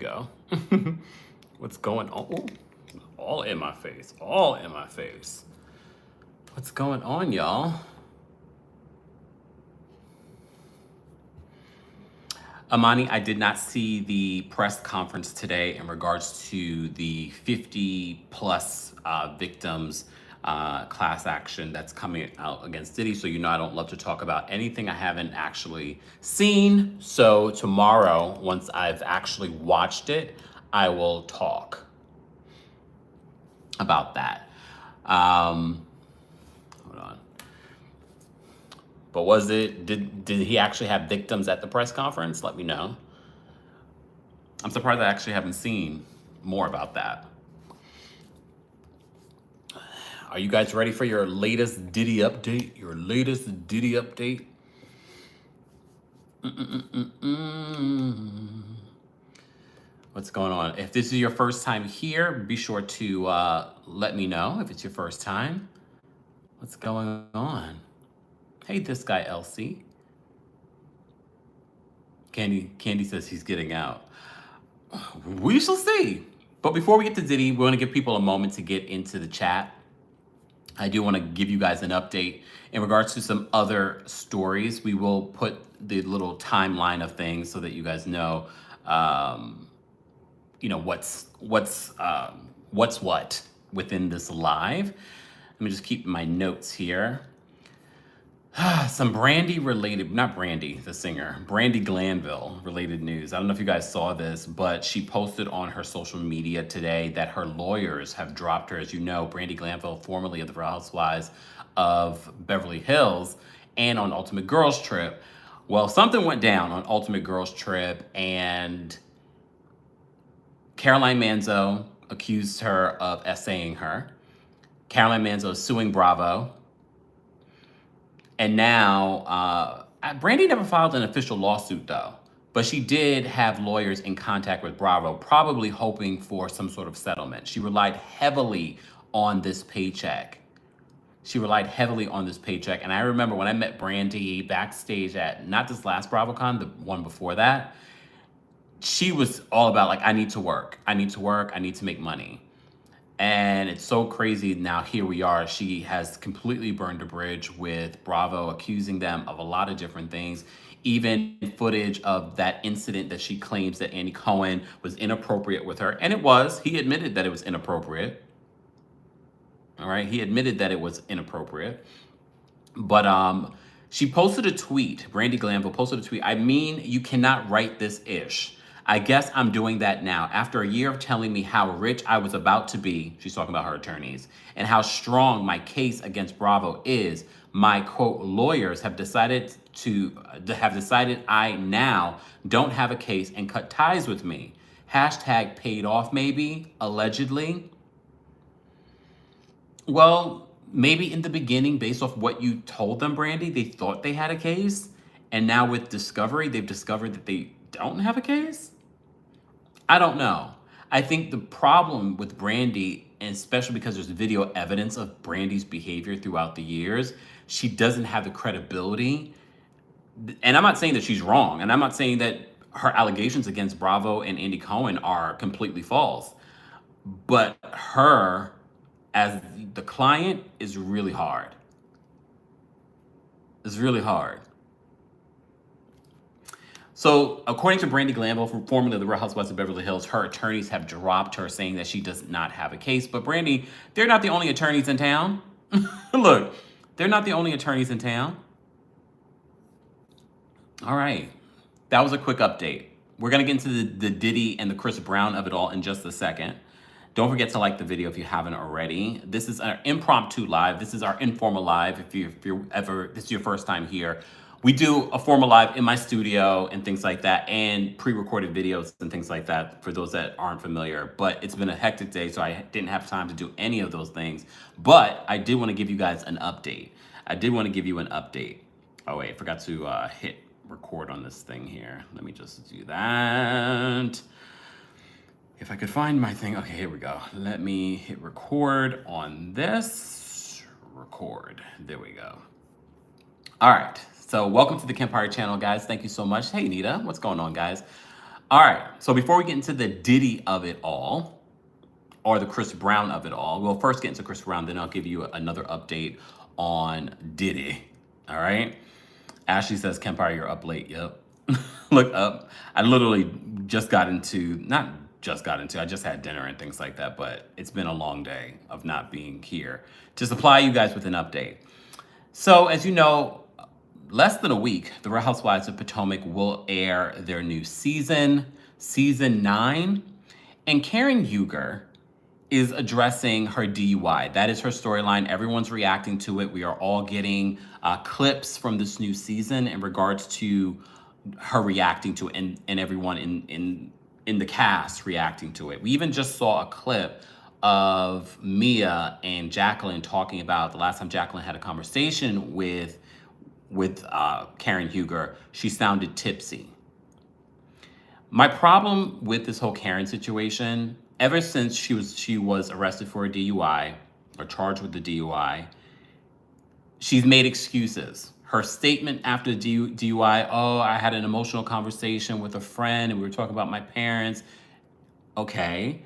go. What's going on? Ooh, all in my face. All in my face. What's going on, y'all? Amani, I did not see the press conference today in regards to the 50 plus victims class action that's coming out against Diddy. So, you know, I don't love to talk about anything I haven't actually seen. So tomorrow, once I've actually watched it, I will talk about that. Hold on. But was it, did he actually have victims at the press conference? Let me know. I'm surprised I actually haven't seen more about that. Are you guys ready for your latest Diddy update? Your latest Diddy update? What's going on? If this is your first time here, be sure to let me know if it's your first time. What's going on? Hey, this guy, LC. Candy says he's getting out. We shall see. But before we get to Diddy, we want to give people a moment to get into the chat. I do want to give you guys an update in regards to some other stories. We will put the little timeline of things so that you guys know, you know, what's what within this live. Let me just keep my notes here. Some Brandi related, not Brandi, the singer, Brandi Glanville related news. I don't know if you guys saw this, but she posted on her social media today that her lawyers have dropped her. As you know, Brandi Glanville, formerly of the Real Housewives of Beverly Hills and on Ultimate Girls Trip. Well, something went down on Ultimate Girls Trip and Caroline Manzo accused her of essaying her. Caroline Manzo is suing Bravo. And now, Brandi never filed an official lawsuit though, but she did have lawyers in contact with Bravo, probably hoping for some sort of settlement. She relied heavily on this paycheck. And I remember when I met Brandi backstage at, not this last BravoCon, the one before that, she was all about like, I need to work, I need to make money. And it's so crazy now, here we are. She has completely burned a bridge with Bravo, accusing them of a lot of different things. Even footage of that incident that she claims that Andy Cohen was inappropriate with her. And it was. He admitted that it was inappropriate. All right, he admitted that it was inappropriate. But she posted a tweet, Brandi Glanville posted a tweet. I mean, you cannot write this ish. I guess I'm doing that now. After a year of telling me how rich I was about to be, she's talking about her attorneys, and how strong my case against Bravo is, my quote lawyers have decided I now don't have a case and cut ties with me. Hashtag paid off maybe, allegedly. Well, maybe in the beginning, based off what you told them, Brandi, they thought they had a case. And now with discovery, they've discovered that they don't have a case? I don't know. I think the problem with Brandi, and especially because there's video evidence of Brandi's behavior throughout the years, she doesn't have the credibility. And I'm not saying that she's wrong. And I'm not saying that her allegations against Bravo and Andy Cohen are completely false. But her, as the client, is really hard. It's really hard. So, according to Brandi Glanville, formerly of the Real Housewives of Beverly Hills, her attorneys have dropped her, saying that she does not have a case. But Brandi, they're not the only attorneys in town. Look, they're not the only attorneys in town. All right. That was a quick update. We're going to get into the Diddy and the Chris Brown of it all in just a second. Don't forget to like the video if you haven't already. This is our impromptu live. This is our informal live. If this is your first time here. We do a formal live in my studio and things like that, and pre-recorded videos and things like that for those that aren't familiar. But it's been a hectic day, so I didn't have time to do any of those things. But I did want to give you guys an update. Oh wait, I forgot to hit record on this thing here. Let me just do that. If I could find my thing. Okay, here we go. Let me hit record on this. Record. There we go. All right. So welcome to the Kempire channel, guys. Thank you so much. Hey, Nita. What's going on, guys? All right. So before we get into the Diddy of it all, or the Chris Brown of it all, we'll first get into Chris Brown, then I'll give you another update on Diddy. All right. Ashley says, Kempire, you're up late. Yep. Look up. I literally just got into, not just got into, I just had dinner and things like that, but it's been a long day of not being here to supply you guys with an update. So, as you know, less than a week, The Real Housewives of Potomac will air their new season, season 9. And Karen Huger is addressing her DUI. That is her storyline. Everyone's reacting to it. We are all getting clips from this new season in regards to her reacting to it, and everyone in the cast reacting to it. We even just saw a clip of Mia and Jacqueline talking about the last time Jacqueline had a conversation with Karen Huger. She sounded tipsy. My problem with this whole Karen situation, ever since she was arrested for a DUI or charged with the DUI, she's made excuses. Her statement after the DUI, oh, I had an emotional conversation with a friend and we were talking about my parents. Okay.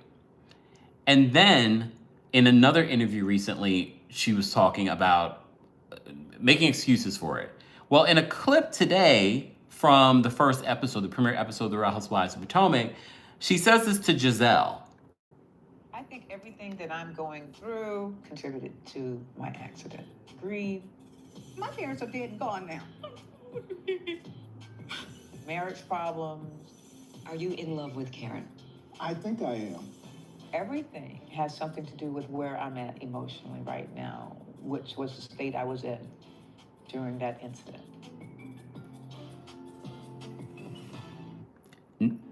And then in another interview recently, she was talking about making excuses for it. Well, in a clip today from the first episode, the premiere episode of The Real Housewives of Potomac, she says this to Giselle. I think everything that I'm going through contributed to my accident. Grief. My parents are dead and gone now. Marriage problems. Are you in love with Karen? I think I am. Everything has something to do with where I'm at emotionally right now, which was the state I was in during that incident.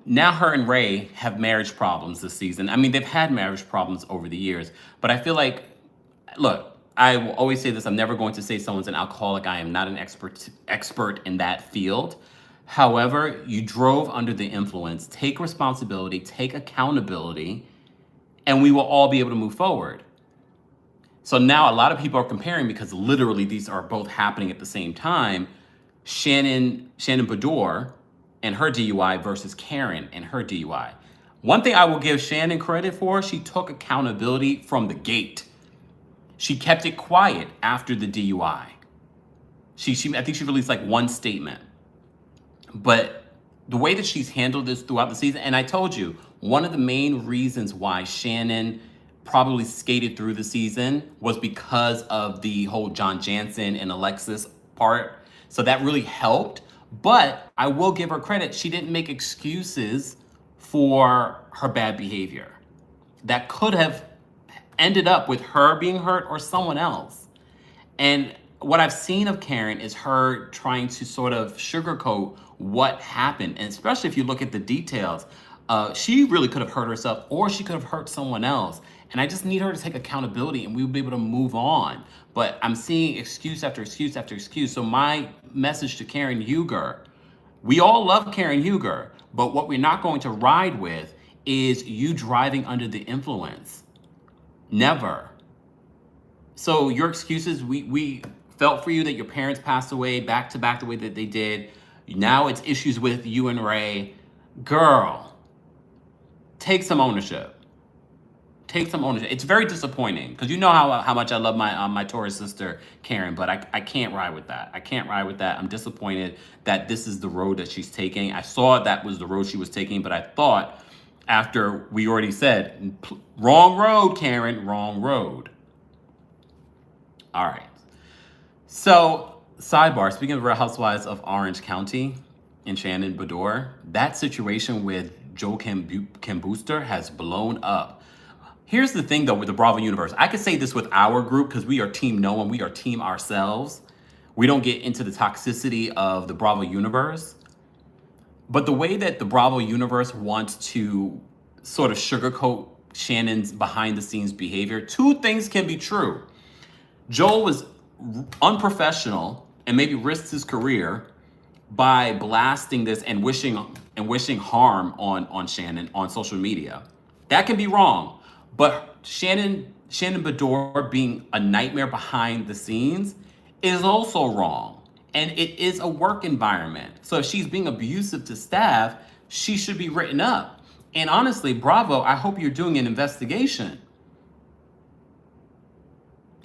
Now her and Ray have marriage problems this season. I mean, they've had marriage problems over the years, but I feel like, look, I will always say this, I'm never going to say someone's an alcoholic. I am not an expert in that field. However, you drove under the influence. Take responsibility, take accountability, and we will all be able to move forward. So now a lot of people are comparing, because literally these are both happening at the same time, Shannon Beador and her DUI versus Karen and her DUI. One thing I will give Shannon credit for, she took accountability from the gate. She kept it quiet after the DUI. I think she released like one statement. But the way that she's handled this throughout the season, and I told you, one of the main reasons why Shannon probably skated through the season was because of the whole John Jansen and Alexis part. So that really helped. But I will give her credit, she didn't make excuses for her bad behavior. That could have ended up with her being hurt or someone else. And what I've seen of Karen is her trying to sort of sugarcoat what happened. And especially if you look at the details, she really could have hurt herself or she could have hurt someone else. And I just need her to take accountability and we will be able to move on. But I'm seeing excuse after excuse after excuse. So my message to Karen Huger, we all love Karen Huger, but what we're not going to ride with is you driving under the influence. Never. So your excuses, we felt for you that your parents passed away back to back the way that they did. Now it's issues with you and Ray. Girl, take some ownership. Take some ownership. It's very disappointing because you know how much I love my Taurus sister, Karen, but I can't ride with that. I can't ride with that. I'm disappointed that this is the road that she's taking. I saw that was the road she was taking, but I thought after we already said, wrong road, Karen, wrong road. All right. So, sidebar, speaking of Real Housewives of Orange County and Shannon Beador, that situation with Joe Booster has blown up. Here's the thing, though, with the Bravo universe. I could say this with our group because we are Team No and we are Team ourselves. We don't get into the toxicity of the Bravo universe. But the way that the Bravo universe wants to sort of sugarcoat Shannon's behind-the-scenes behavior, two things can be true. Joel was unprofessional and maybe risked his career by blasting this and wishing harm on Shannon on social media. That can be wrong. But Shannon Beador being a nightmare behind the scenes is also wrong. And it is a work environment. So if she's being abusive to staff, she should be written up. And honestly, bravo, I hope you're doing an investigation.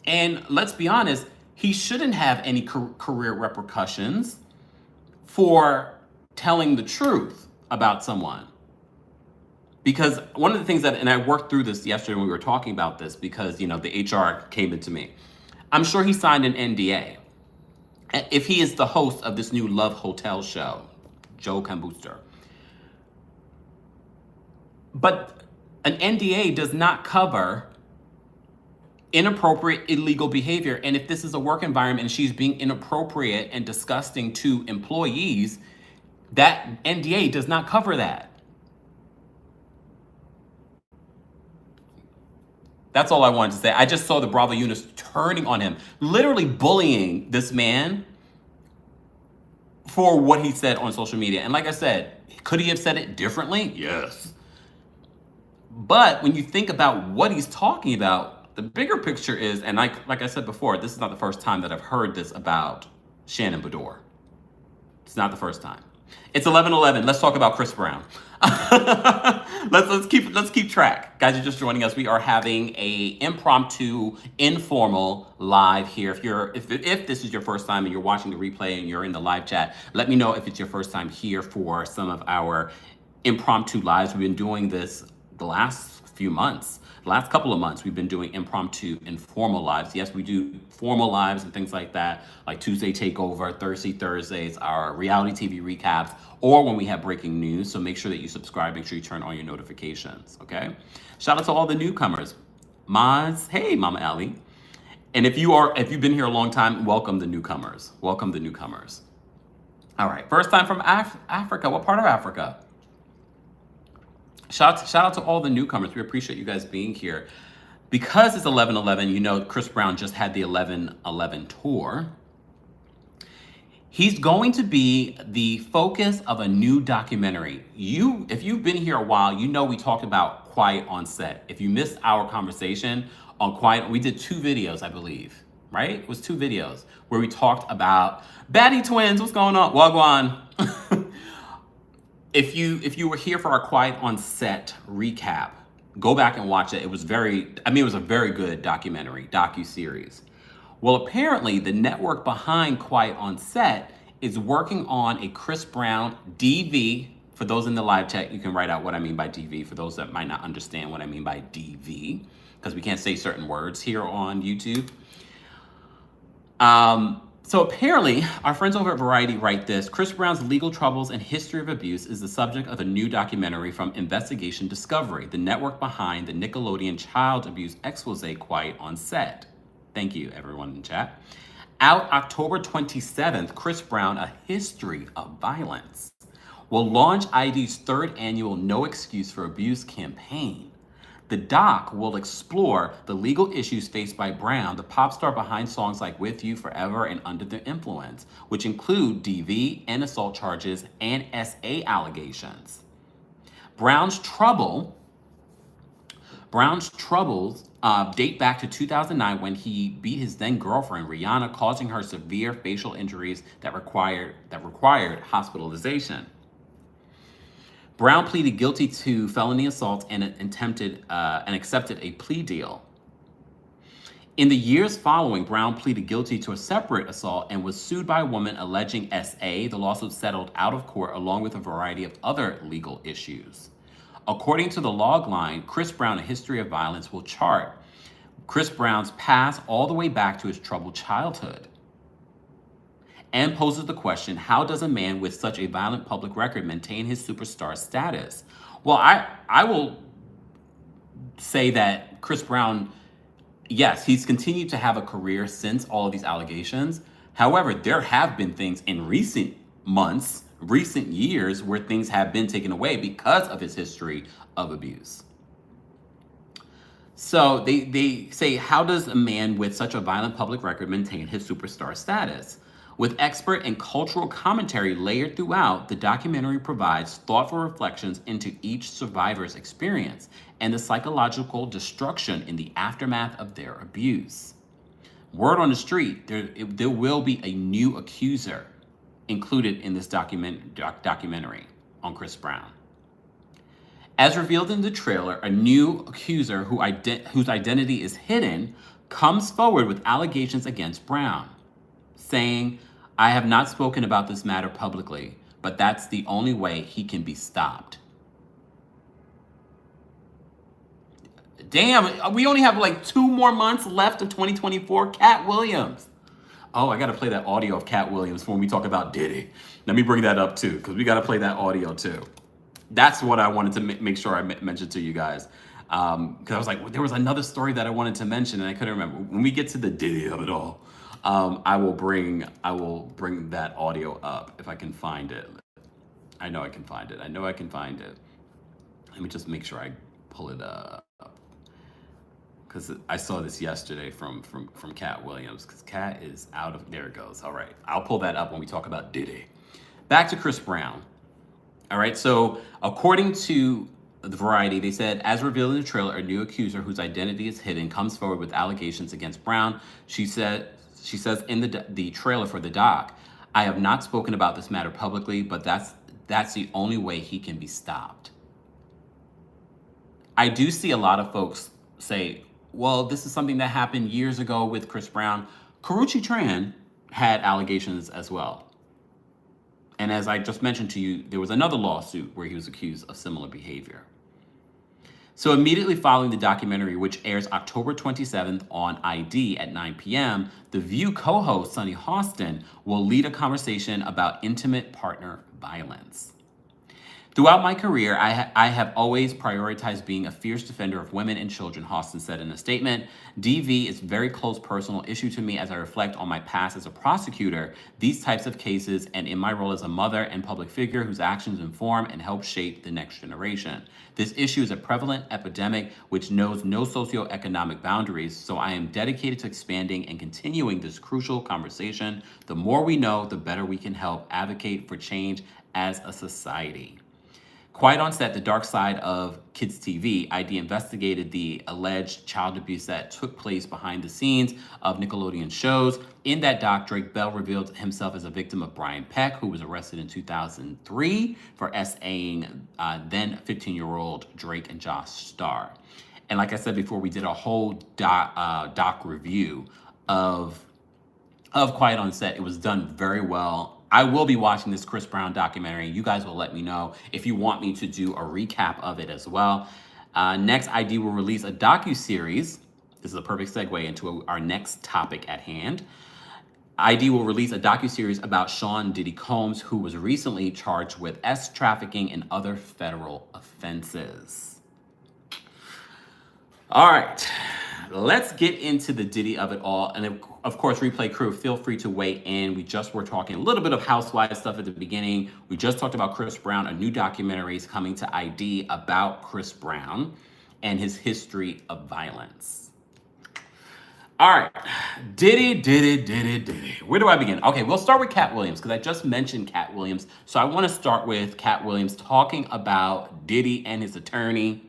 And let's be honest, he shouldn't have any career repercussions for telling the truth about someone. Because one of the things that, and I worked through this yesterday when we were talking about this, because, you know, the HR came into me. I'm sure he signed an NDA. If he is the host of this new Love Hotel show, Joe Booster. But an NDA does not cover inappropriate, illegal behavior. And if this is a work environment and she's being inappropriate and disgusting to employees, that NDA does not cover that. That's all I wanted to say. I just saw the Bravo units turning on him, literally bullying this man for what he said on social media. And like I said, could he have said it differently? Yes. But when you think about what he's talking about, the bigger picture is, and like I said before, this is not the first time that I've heard this about Shannon Beador. It's not the first time. It's 11:11. Let's talk about Chris Brown. let's keep track. Guys, you're just joining us. We are having a impromptu, informal live here. If this is your first time and you're watching the replay and you're in the live chat, let me know if it's your first time here for some of our impromptu lives. We've been doing this the last few months. The last couple of months, we've been doing impromptu, informal lives. Yes, we do formal lives and things like that, like Tuesday Takeover, Thursdays, our reality TV recaps, or when we have breaking news. So make sure that you subscribe, make sure you turn on your notifications, okay? Shout out to all the newcomers. Maz, hey, Mama Allie. And if you've been here a long time, welcome the newcomers. Welcome the newcomers. All right, first time from Africa. What part of Africa? Shout out to all the newcomers. We appreciate you guys being here. Because it's 11/11, you know Chris Brown just had the 11/11 tour. He's going to be the focus of a new documentary. If you've been here a while, you know we talked about Quiet on Set. If you missed our conversation on Quiet, we did 2 videos, I believe, right? It was 2 videos where we talked about Baddie Twins, what's going on? Wagwan. If you were here for our Quiet on Set recap, go back and watch it. It was a very good docu-series. Well, apparently the network behind Quiet on Set is working on a Chris Brown DV. For those in the live chat, you can write out what I mean by DV. For those that might not understand what I mean by DV, because we can't say certain words here on YouTube. So apparently, our friends over at Variety write this: Chris Brown's legal troubles and history of abuse is the subject of a new documentary from Investigation Discovery, the network behind the Nickelodeon child abuse expose Quiet on Set. Thank you, everyone in chat. Out October 27th, Chris Brown, A History of Violence, will launch ID's 3rd annual No Excuse for Abuse campaign. The doc will explore the legal issues faced by Brown, the pop star behind songs like With You, Forever, and Under the Influence, which include DV and assault charges and SA allegations. Brown's troubles date back to 2009 when he beat his then girlfriend Rihanna, causing her severe facial injuries that required hospitalization. Brown pleaded guilty to felony assault and accepted a plea deal. In the years following, Brown pleaded guilty to a separate assault and was sued by a woman alleging SA. The lawsuit settled out of court along with a variety of other legal issues. According to the logline, Chris Brown, A History of Violence will chart Chris Brown's past all the way back to his troubled childhood, and poses the question, how does a man with such a violent public record maintain his superstar status? Well, I will say that Chris Brown, yes, he's continued to have a career since all of these allegations. However, there have been things in recent months, recent years, where things have been taken away because of his history of abuse. So they say, how does a man with such a violent public record maintain his superstar status? With expert and cultural commentary layered throughout, the documentary provides thoughtful reflections into each survivor's experience and the psychological destruction in the aftermath of their abuse. Word on the street, there will be a new accuser included in this documentary on Chris Brown. As revealed in the trailer, a new accuser whose identity is hidden comes forward with allegations against Brown, saying, "I have not spoken about this matter publicly, but that's the only way he can be stopped." Damn, we only have like 2 more months left of 2024. Cat Williams. Oh, I gotta play that audio of Cat Williams when we talk about Diddy. Let me bring that up too, because we gotta play that audio too. That's what I wanted to make sure I mentioned to you guys. Because I was like, there was another story that I wanted to mention and I couldn't remember. When we get to the Diddy of it all, I will bring that audio up if I can find it. I know I can find it. Let me just make sure I pull it up. Because I saw this yesterday from Cat Williams, because Cat is out of, there it goes. All right, I'll pull that up when we talk about Diddy. Back to Chris Brown. All right, so according to the Variety, they said, as revealed in the trailer, a new accuser whose identity is hidden comes forward with allegations against Brown. She says in the trailer for the doc, "I have not spoken about this matter publicly, but that's the only way he can be stopped." I do see a lot of folks say, well, this is something that happened years ago with Chris Brown. Karrueche Tran had allegations as well. And as I just mentioned to you, there was another lawsuit where he was accused of similar behavior. So immediately following the documentary, which airs October 27th on ID at 9 p.m., The View co-host Sunny Hostin will lead a conversation about intimate partner violence. "Throughout my career, I have always prioritized being a fierce defender of women and children," Hostin said in a statement. "DV is a very close personal issue to me as I reflect on my past as a prosecutor, these types of cases, and in my role as a mother and public figure whose actions inform and help shape the next generation. This issue is a prevalent epidemic which knows no socioeconomic boundaries, so I am dedicated to expanding and continuing this crucial conversation. The more we know, the better we can help advocate for change as a society." Quiet on set, the dark side of kids' TV, ID investigated the alleged child abuse that took place behind the scenes of Nickelodeon shows. In that doc, Drake Bell revealed himself as a victim of Brian Peck, who was arrested in 2003 for SAing then 15-year-old Drake and Josh Starr. And like I said before, we did a whole doc review of Quiet on Set. It was done very well. I will be watching this Chris Brown documentary. You guys will let me know if you want me to do a recap of it as well. Next, ID will release a docuseries. This is a perfect segue into our next topic at hand. ID will release a docuseries about Sean Diddy Combs, who was recently charged with trafficking and other federal offenses. All right, let's get into the Diddy of it all. And of course, Replay crew, feel free to weigh in. We just were talking a little bit of Housewives stuff at the beginning. We just talked about Chris Brown. A new documentary is coming to ID about Chris Brown and his history of violence. All right, Diddy. Where do I begin? Okay, we'll start with Cat Williams because I just mentioned Cat Williams. So I want to start with Cat Williams talking about Diddy and his attorney.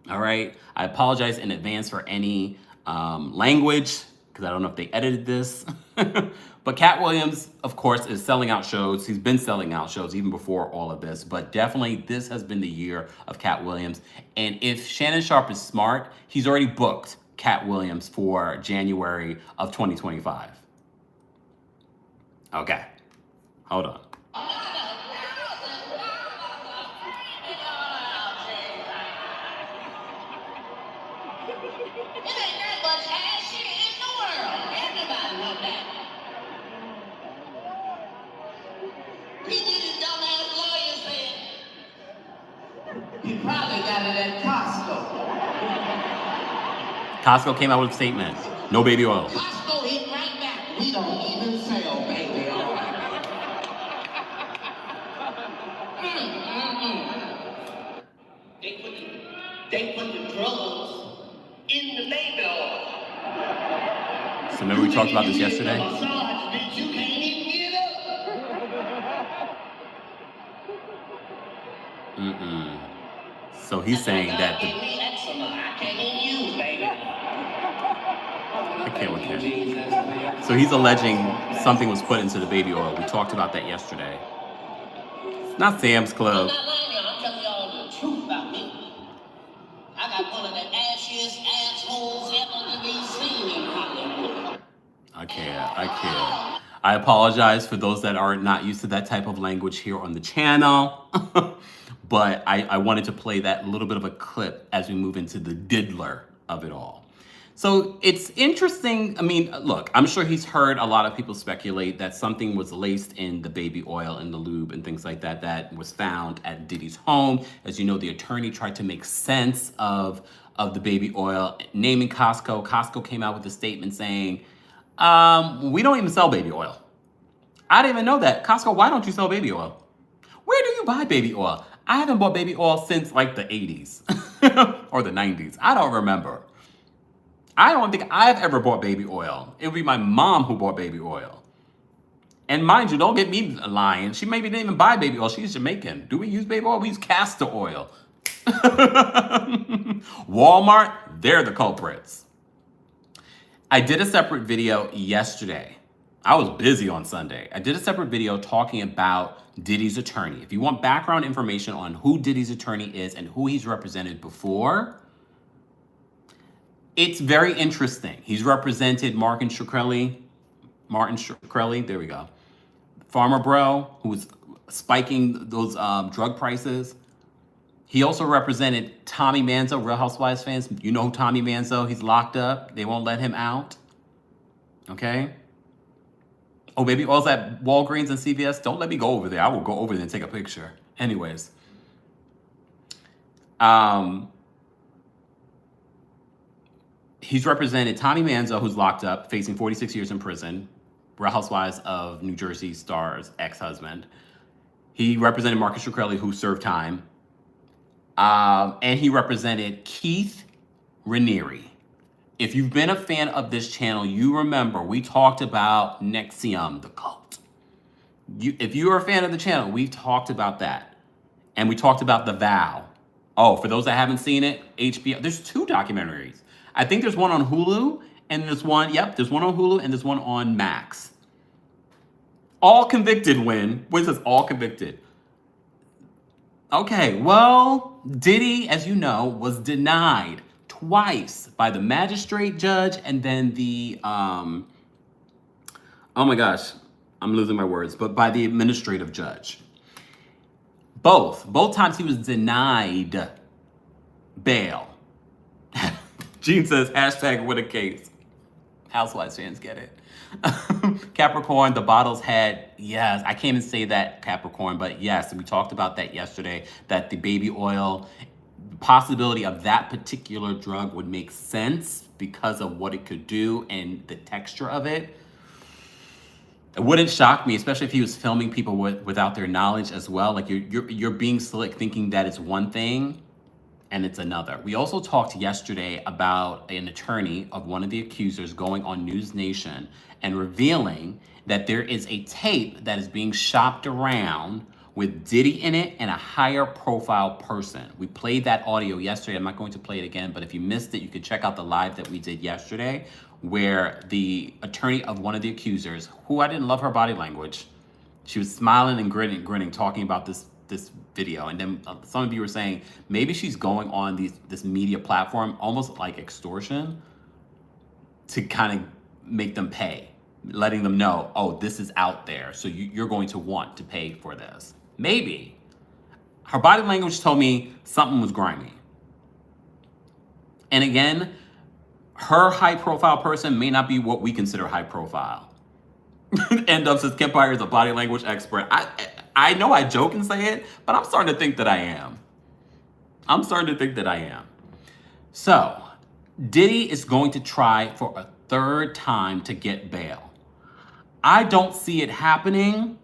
All right, I apologize in advance for any language, because I don't know if they edited this. But Cat Williams, of course, is selling out shows. He's been selling out shows even before all of this. But definitely this has been the year of Cat Williams. And if Shannon Sharpe is smart, he's already booked Cat Williams for January of 2025. Okay, hold on. Costco came out with a statement. No baby oil. Costco hit right back. We don't even sell baby oil. They put the drugs in the baby oil. So remember we talked about this yesterday? Massage, you can't even get up. So he's saying that I can't even use, baby. I can't with him. So he's alleging something was put into the baby oil. We talked about that yesterday. It's not Sam's Club. I'm not lying, I'm telling y'all the truth about me. by one of the ashiest assholes ever to be seen in Hollywood. I can't. I apologize for those that are not used to that type of language here on the channel. But I wanted to play that little bit of a clip as we move into the diddler of it all. So it's interesting. I mean, look, I'm sure he's heard a lot of people speculate that something was laced in the baby oil and the lube and things like that that was found at Diddy's home. As you know, the attorney tried to make sense of the baby oil, naming Costco. Costco came out with a statement saying, we don't even sell baby oil. I didn't even know that. Costco, why don't you sell baby oil? Where do you buy baby oil? I haven't bought baby oil since like the 80s or the 90s. I don't remember. I don't think I've ever bought baby oil. It would be my mom who bought baby oil. And mind you, don't get me lying. She maybe didn't even buy baby oil. She's Jamaican. Do we use baby oil? We use castor oil. Walmart, they're the culprits. I did a separate video yesterday. I was busy on Sunday. I did a separate video talking about Diddy's attorney. If you want background information on who Diddy's attorney is and who he's represented before, it's very interesting. He's represented Martin Shkreli, there we go. Farmer Bro, who was spiking those drug prices. He also represented Tommy Manzo, Real Housewives fans. You know Tommy Manzo, he's locked up. They won't let him out. Okay? Oh, baby oil's at Walgreens and CVS. Don't let me go over there. I will go over there and take a picture. Anyways. He's represented Tommy Manzo, who's locked up, facing 46 years in prison. Real Housewives of New Jersey star's ex-husband. He represented Marcus Shkreli, who served time. And he represented Keith Raniere. If you've been a fan of this channel, you remember we talked about NXIVM, the cult. If you're a fan of the channel, we've talked about that. And we talked about The Vow. Oh, for those that haven't seen it, HBO, there's 2 documentaries. I think there's one on Hulu, and there's one on Hulu, and there's one on Max. All convicted when? What says all convicted? Okay, well, Diddy, as you know, was denied twice by the magistrate judge and then the, oh my gosh, I'm losing my words, but by the administrative judge. Both times he was denied bail. Gene says, hashtag what a case. Housewives fans get it. Capricorn, the bottles had, yes, I can't even say that Capricorn, but yes, we talked about that yesterday, that the baby oil, the possibility of that particular drug would make sense because of what it could do and the texture of it. It wouldn't shock me, especially if he was filming people without their knowledge as well. Like you're being slick thinking that it's one thing and it's another. We also talked yesterday about an attorney of one of the accusers going on News Nation and revealing that there is a tape that is being shopped around with Diddy in it and a higher profile person. We played that audio yesterday. I'm not going to play it again, but if you missed it, you could check out the live that we did yesterday where the attorney of one of the accusers, who I didn't love her body language, she was smiling and grinning, talking about this video. And then some of you were saying, maybe she's going on this media platform, almost like extortion, to kind of make them pay, letting them know, oh, this is out there, so you're going to want to pay for this. Maybe. Her body language told me something was grimy. And again, her high profile person may not be what we consider high profile. N-Dub says Kempire is a body language expert. I know I joke and say it, but I'm starting to think that I am. So, Diddy is going to try for a 3rd time to get bail. I don't see it happening.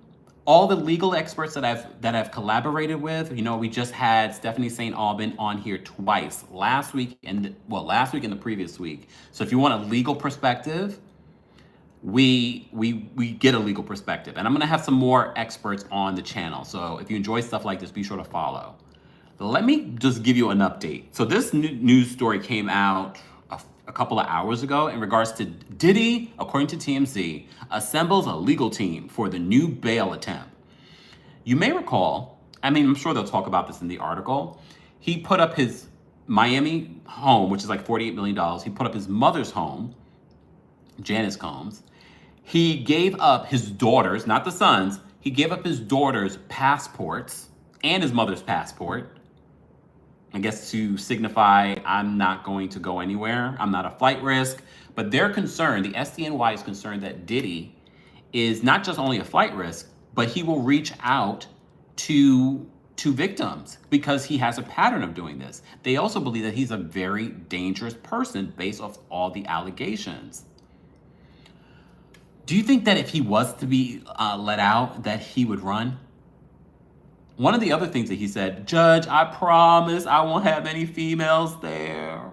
All the legal experts that I've collaborated with, you know, we just had Stephanie St. Aubin on here twice, last week and the previous week. So if you want a legal perspective, we get a legal perspective. And I'm gonna have some more experts on the channel. So if you enjoy stuff like this, be sure to follow. Let me just give you an update. So this news story came out a couple of hours ago in regards to Diddy, according to TMZ, assembles a legal team for the new bail attempt. You may recall, I mean, I'm sure they'll talk about this in the article, he put up his Miami home, which is like $48 million. He put up his mother's home, Janice Combs. He gave up his daughters, not the sons, he gave up his daughters' passports and his mother's passport, I guess to signify, I'm not going to go anywhere. I'm not a flight risk. But they're concerned, the SDNY is concerned that Diddy is not just only a flight risk, but he will reach out to victims because he has a pattern of doing this. They also believe that he's a very dangerous person based off all the allegations. Do you think that if he was to be let out, that he would run? One of the other things that he said, Judge, I promise I won't have any females there.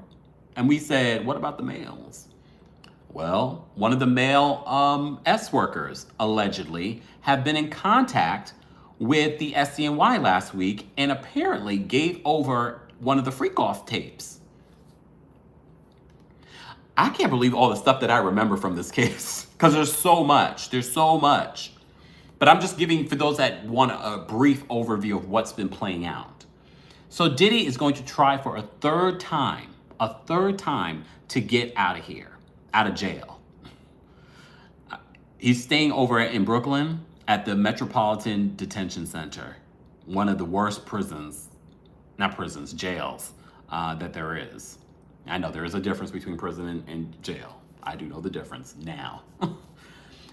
And we said, what about the males? Well, one of the male S workers allegedly have been in contact with the SDNY last week and apparently gave over one of the freak-off tapes. I can't believe all the stuff that I remember from this case because there's so much. But I'm just giving, for those that want a brief overview of what's been playing out. So Diddy is going to try for a third time to get out of here, out of jail. He's staying over in Brooklyn at the Metropolitan Detention Center, one of the worst jails that there is. I know there is a difference between prison and jail. I do know the difference now.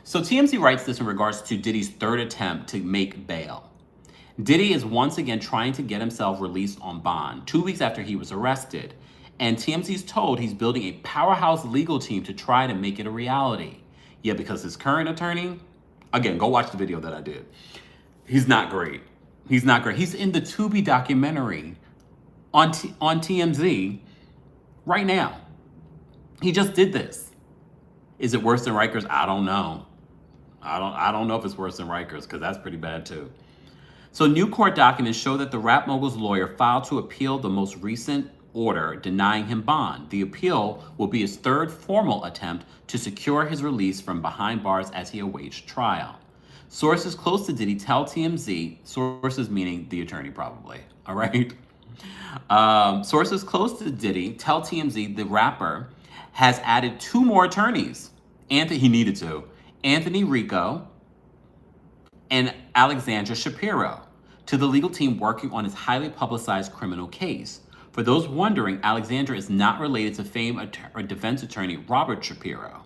So TMZ writes this in regards to Diddy's third attempt to make bail. Diddy is once again trying to get himself released on bond 2 weeks after he was arrested. And TMZ's told he's building a powerhouse legal team to try to make it a reality. Yeah, because his current attorney, again, go watch the video that I did. He's not great. He's in the Tubi documentary on TMZ right now. He just did this. Is it worse than Rikers? I don't know. I don't know if it's worse than Rikers because that's pretty bad too. So new court documents show that the rap mogul's lawyer filed to appeal the most recent order denying him bond. The appeal will be his third formal attempt to secure his release from behind bars as he awaits trial. Sources close to Diddy tell TMZ, sources meaning the attorney probably, all right? Sources close to Diddy tell TMZ the rapper has added 2 more attorneys. He needed to. Anthony Rico and Alexandra Shapiro to the legal team working on his highly publicized criminal case. For those wondering, Alexandra is not related to famed defense attorney Robert Shapiro.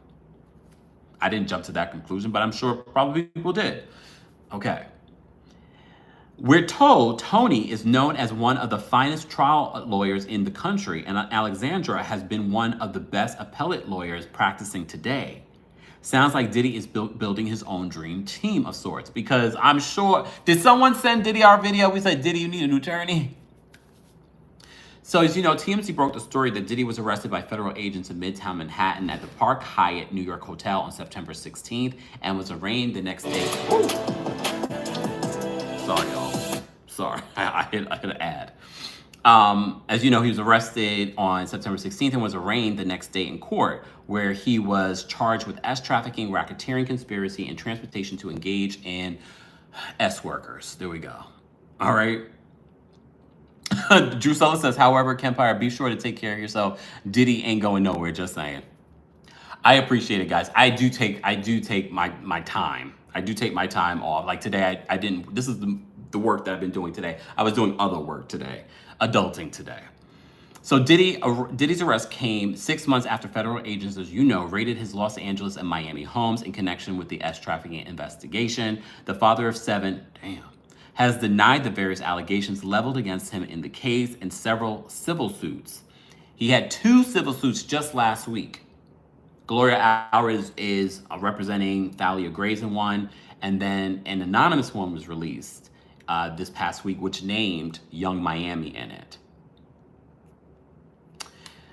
I didn't jump to that conclusion, but I'm sure probably people did. Okay. We're told Tony is known as one of the finest trial lawyers in the country, and Alexandra has been one of the best appellate lawyers practicing today. Sounds like Diddy is building his own dream team of sorts, because I'm sure, did someone send Diddy our video? We said, Diddy, you need a new attorney. So as you know, TMZ broke the story that Diddy was arrested by federal agents in Midtown Manhattan at the Park Hyatt New York Hotel on September 16th and was arraigned the next day. Ooh. Sorry, y'all. Sorry, I hit an ad. As you know, he was arrested on September 16th and was arraigned the next day in court, where he was charged with S trafficking, racketeering, conspiracy, and transportation to engage in S workers. There we go. All right. Drew Sulla says, however, Kempire, be sure to take care of yourself. Diddy ain't going nowhere, just saying. I appreciate it, guys. I do take my time. I do take my time off. Like today, I didn't, this is the work that I've been doing today. I was doing other work today, adulting today. So Diddy's arrest came 6 months after federal agents, as you know, raided his Los Angeles and Miami homes in connection with the S trafficking investigation. The father of 7, has denied the various allegations leveled against him in the case and several civil suits. He had 2 civil suits just last week. Gloria Alvarez is representing Thalia Graves in one, and then an anonymous one was released this past week, which named Young Miami in it.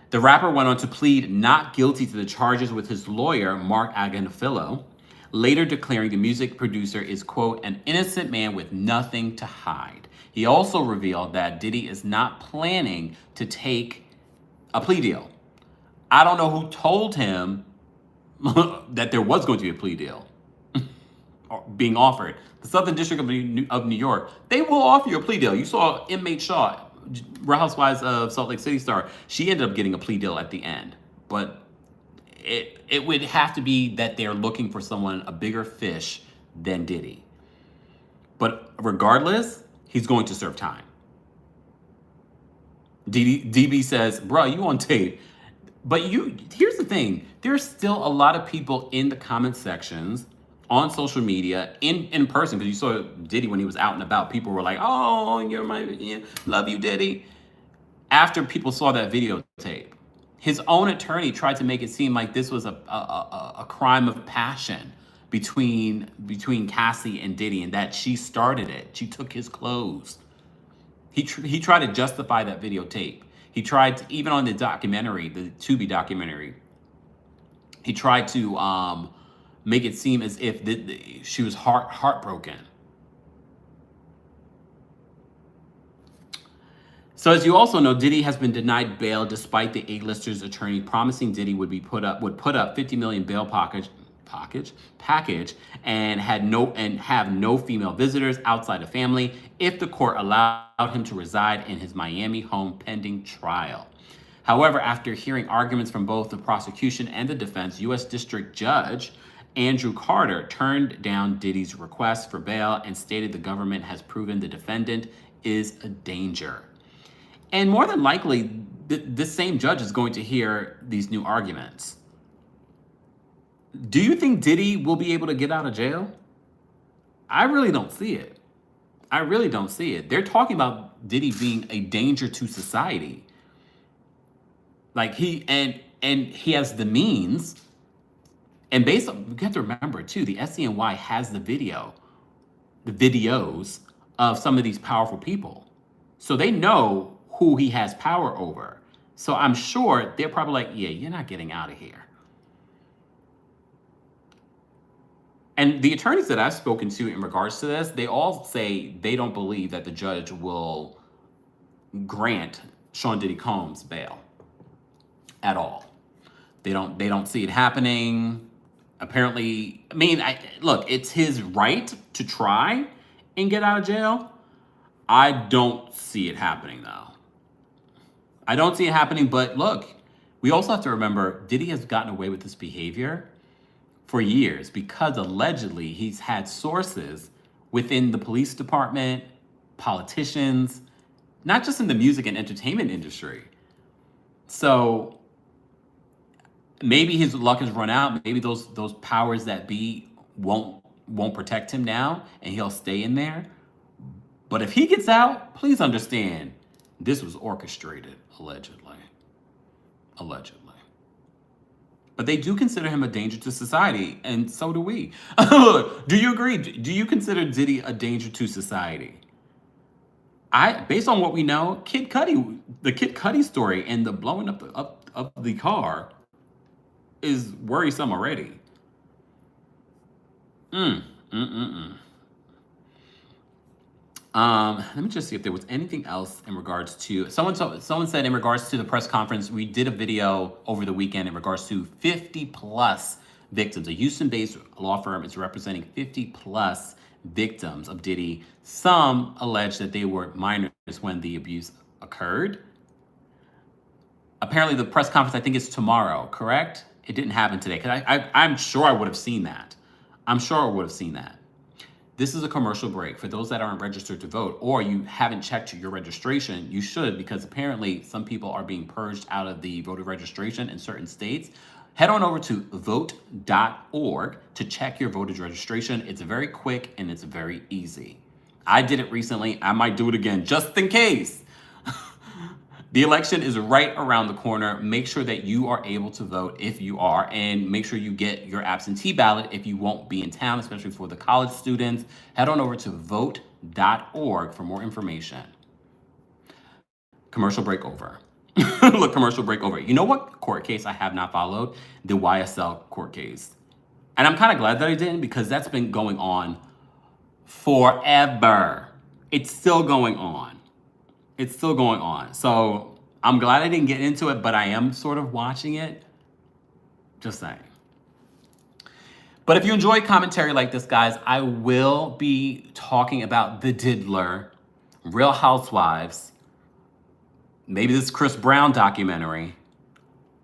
The rapper went on to plead not guilty to the charges with his lawyer, Mark Aganafilo, later declaring the music producer is, quote, an innocent man with nothing to hide. He also revealed that Diddy is not planning to take a plea deal. I don't know who told him that there was going to be a plea deal being offered. The Southern District of New York, they will offer you a plea deal. You saw inmate Shaw Real Housewives of Salt Lake City star, she ended up getting a plea deal at the end. But it would have to be that they're looking for someone, a bigger fish than Diddy. But regardless, he's going to serve time. DB says, bro, you on tape. But here's the thing. There's still a lot of people in the comment sections, on social media, in person, because you saw Diddy when he was out and about. People were like, oh, love you, Diddy. After people saw that videotape, his own attorney tried to make it seem like this was a crime of passion between Cassie and Diddy, and that she started it. She took his clothes. He tried to justify that videotape. He tried to, even on the documentary, the Tubi documentary, he tried to make it seem as if she was heartbroken. So as you also know, Diddy has been denied bail despite the A-lister's attorney promising Diddy would put up $50 million bail package and have no female visitors outside of family if the court allowed him to reside in his Miami home pending trial. However, after hearing arguments from both the prosecution and the defense, U.S. District Judge Andrew Carter turned down Diddy's request for bail and stated the government has proven the defendant is a danger. And more than likely, this same judge is going to hear these new arguments. Do you think Diddy will be able to get out of jail? I really don't see it. I really don't see it. They're talking about Diddy being a danger to society. Like he has the means. And based on, you have to remember too, the SCNY has the videos of some of these powerful people. So they know who he has power over. So I'm sure they're probably like, yeah, you're not getting out of here. And the attorneys that I've spoken to in regards to this, they all say they don't believe that the judge will grant Sean Diddy Combs bail at all. They don't see it happening. Apparently, I mean, look, it's his right to try and get out of jail. I don't see it happening though. I don't see it happening, but look, we also have to remember Diddy has gotten away with this behavior for years because allegedly he's had sources within the police department, politicians, not just in the music and entertainment industry. So maybe his luck has run out. Maybe those powers that be won't protect him now and he'll stay in there. But if he gets out, please understand, this was orchestrated, allegedly. But they do consider him a danger to society, and so do we. Do you agree? Do you consider Diddy a danger to society? Based on what we know, the Kid Cudi story and the blowing up the car is worrisome already. Let me just see if there was anything else in regards to, someone said in regards to the press conference, we did a video over the weekend in regards to 50 plus victims. A Houston-based law firm is representing 50 plus victims of Diddy. Some allege that they were minors when the abuse occurred. Apparently the press conference, I think, is tomorrow, correct? It didn't happen today, because I'm sure I would have seen that. This is a commercial break. For those that aren't registered to vote, or you haven't checked your registration, you should, because apparently some people are being purged out of the voter registration in certain states. Head on over to vote.org to check your voter registration. It's very quick and it's very easy. I did it recently. I might do it again just in case. The election is right around the corner. Make sure that you are able to vote if you are, and make sure you get your absentee ballot if you won't be in town, especially for the college students. Head on over to vote.org for more information. Commercial break over. Look, commercial break over. You know what court case I have not followed? The YSL court case. And I'm kind of glad that I didn't, because that's been going on forever. It's still going on. So I'm glad I didn't get into it, but I am sort of watching it. Just saying. But if you enjoy commentary like this, guys, I will be talking about The Diddler, Real Housewives maybe this Chris Brown documentary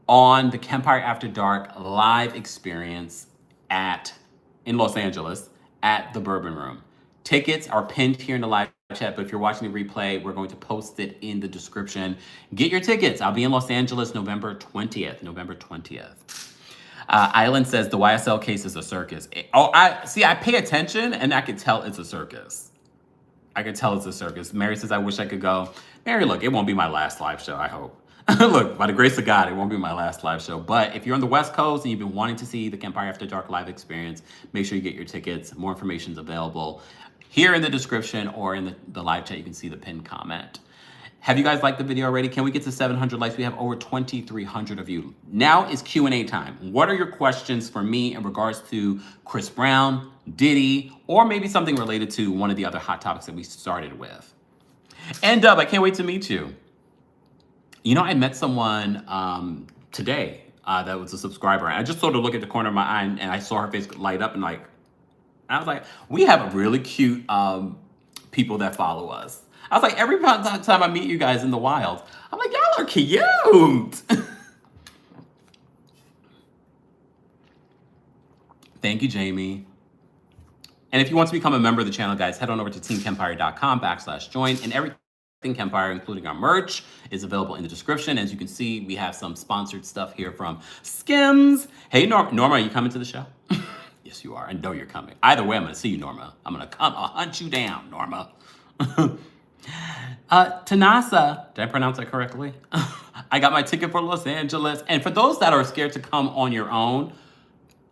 on the Kempire After Dark live experience in Los Angeles at the Bourbon Room. Tickets are pinned here in the live chat, but if you're watching the replay, we're going to post it in the description. Get your tickets. I'll be in Los Angeles November 20th. Island says the YSL case is a circus. I pay attention and I can tell it's a circus. Mary says, I wish I could go. Mary, look, it won't be my last live show, I hope. Look, by the grace of God, it won't be my last live show. But if you're on the West Coast and you've been wanting to see the Kempire After Dark live experience, make sure you get your tickets. More information is available here in the description or in the live chat. You can see the pinned comment. Have you guys liked the video already? Can we get to 700 likes? We have over 2,300 of you. Now is Q&A time. What are your questions for me in regards to Chris Brown, Diddy, or maybe something related to one of the other hot topics that we started with? And Dub, I can't wait to meet you. You know, I met someone today that was a subscriber. And I just sort of looked at the corner of my eye and I saw her face light up and I was like, we have really cute people that follow us. I was like, every time I meet you guys in the wild, I'm like, y'all are cute. Thank you, Jamie. And if you want to become a member of the channel, guys, head on over to TheKempire.com/join. And everything Kempire, including our merch, is available in the description. As you can see, we have some sponsored stuff here from Skims. Hey, Norma, are you coming to the show? Yes, you are. I know you're coming. Either way, I'm going to see you, Norma. I'll hunt you down, Norma. Tanasa, did I pronounce that correctly? I got my ticket for Los Angeles. And for those that are scared to come on your own,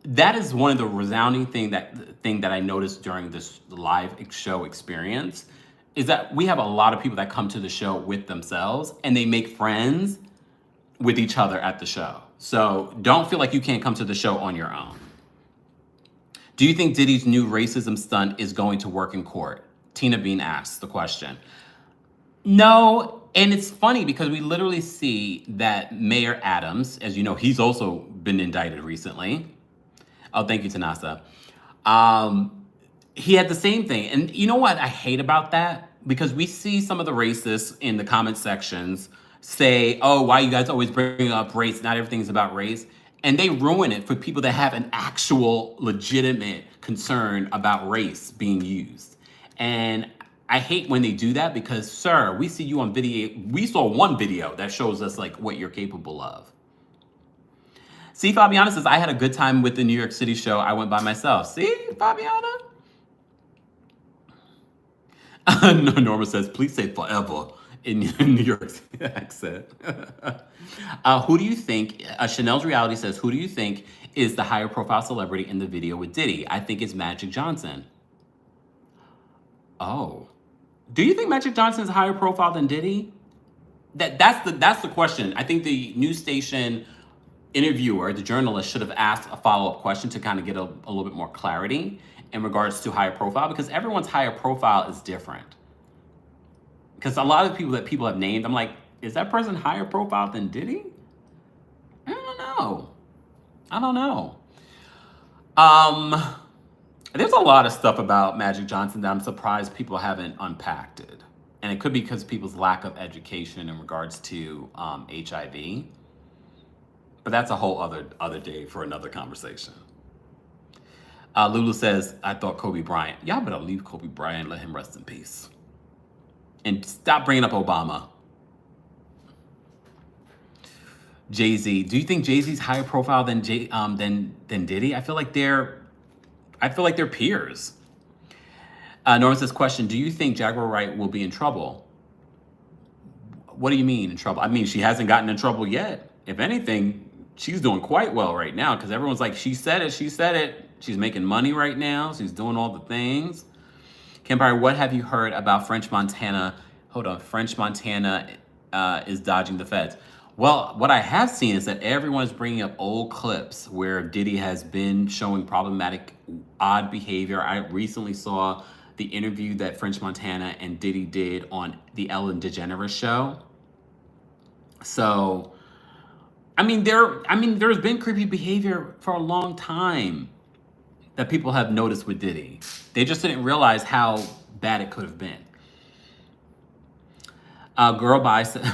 that is one of the resounding thing that I noticed during this live show experience is that we have a lot of people that come to the show with themselves and they make friends with each other at the show. So don't feel like you can't come to the show on your own. Do you think Diddy's new racism stunt is going to work in court? Tina Bean asks the question. No, and it's funny because we literally see that Mayor Adams, as you know, he's also been indicted recently. Oh, thank you, Tanasa. He had the same thing. And you know what I hate about that? Because we see some of the racists in the comment sections say, oh, why you guys always bring up race? Not everything is about race. And they ruin it for people that have an actual legitimate concern about race being used. And I hate when they do that because, sir, we see you on video. We saw one video that shows us like what you're capable of. See, Fabiana says, I had a good time with the New York City show. I went by myself. See, Fabiana? Norma says, please say forever in New York City accent. Who do you think, Chanel's Reality says, who do you think is the higher profile celebrity in the video with Diddy? I think it's Magic Johnson. Oh. Do you think Magic Johnson is higher profile than Diddy? That's the question. I think the news station interviewer, the journalist, should have asked a follow-up question to kind of get a little bit more clarity in regards to higher profile, because everyone's higher profile is different. Because a lot of people that people have named, I'm like, is that person higher profile than Diddy? I don't know. There's a lot of stuff about Magic Johnson that I'm surprised people haven't unpacked it. And it could be because of people's lack of education in regards to HIV. But that's a whole other day for another conversation. Lulu says, I thought Kobe Bryant. Y'all better leave Kobe Bryant, let him rest in peace. And stop bringing up Obama. Jay-Z, do you think Jay-Z's higher profile than Diddy? I feel like they're peers. Norman says, question, do you think Jaguar Wright will be in trouble? What do you mean in trouble? I mean, she hasn't gotten in trouble yet. If anything, she's doing quite well right now because everyone's like, she said it. She's making money right now. She's doing all the things. Kempire, what have you heard about French Montana? Hold on, French Montana is dodging the feds. Well, what I have seen is that everyone is bringing up old clips where Diddy has been showing problematic, odd behavior. I recently saw the interview that French Montana and Diddy did on the Ellen DeGeneres show. So, there's been creepy behavior for a long time that people have noticed with Diddy. They just didn't realize how bad it could have been. Girl Bye said,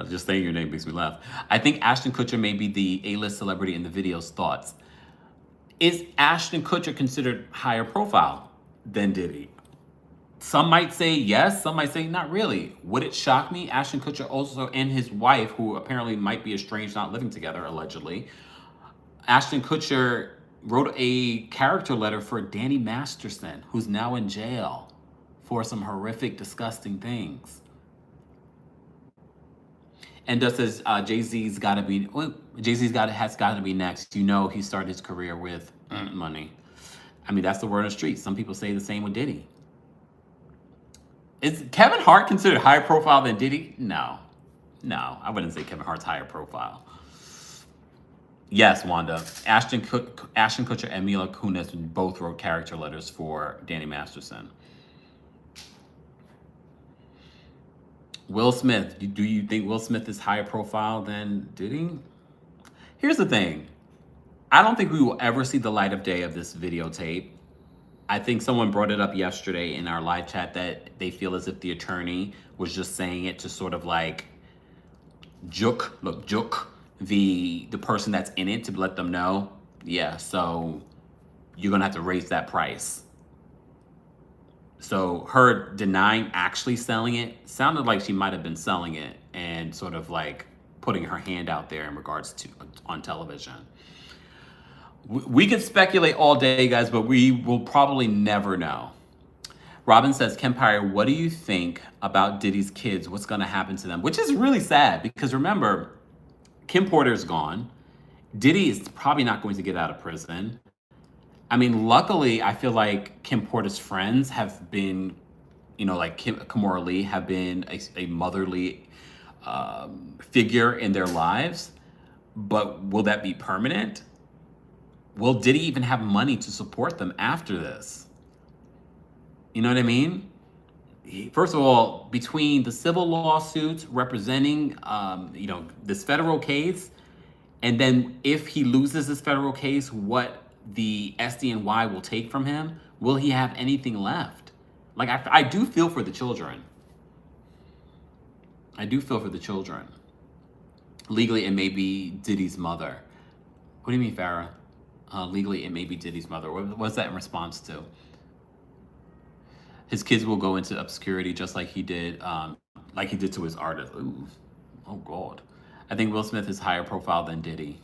Just saying your name makes me laugh. I think Ashton Kutcher may be the A-list celebrity in the video's thoughts. Is Ashton Kutcher considered higher profile than Diddy? Some might say yes, some might say not really. Would it shock me? Ashton Kutcher also, and his wife, who apparently might be estranged, not living together, allegedly. Ashton Kutcher wrote a character letter for Danny Masterson, who's now in jail for some horrific, disgusting things. And just as Jay-Z's got to be, well, has got to be next. You know, he started his career with money. I mean, that's the word on the street. Some people say the same with Diddy. Is Kevin Hart considered higher profile than Diddy? No, I wouldn't say Kevin Hart's higher profile. Yes, Wanda. Ashton Kutcher and Mila Kunis both wrote character letters for Danny Masterson. Will Smith. Do you think Will Smith is higher profile than Diddy? Here's the thing. I don't think we will ever see the light of day of this videotape. I think someone brought it up yesterday in our live chat that they feel as if the attorney was just saying it to sort of like juke the person that's in it, to let them know, yeah, so you're gonna have to raise that price. So her denying actually selling it sounded like she might have been selling it and sort of like putting her hand out there in regards to on television. We can speculate all day, guys, but we will probably never know. Robin says, Kempire, what do you think about Diddy's kids? What's going to happen to them? Which is really sad because remember, Kim Porter's gone. Diddy is probably not going to get out of prison. I mean, luckily, I feel like Kim Porter's friends have been, you know, like Kimora Lee have been a motherly figure in their lives. But will that be permanent? Will Diddy even have money to support them after this? You know what I mean? First of all, between the civil lawsuits representing, you know, this federal case, and then if he loses this federal case, what the SDNY will take from him, will he have anything left? Like, I do feel for the children. I do feel for the children. Legally, it may be Diddy's mother. What do you mean, Farrah? Legally, it may be Diddy's mother. What's that in response to? His kids will go into obscurity just like he did to his artist. Ooh, oh God. I think Will Smith is higher profile than Diddy.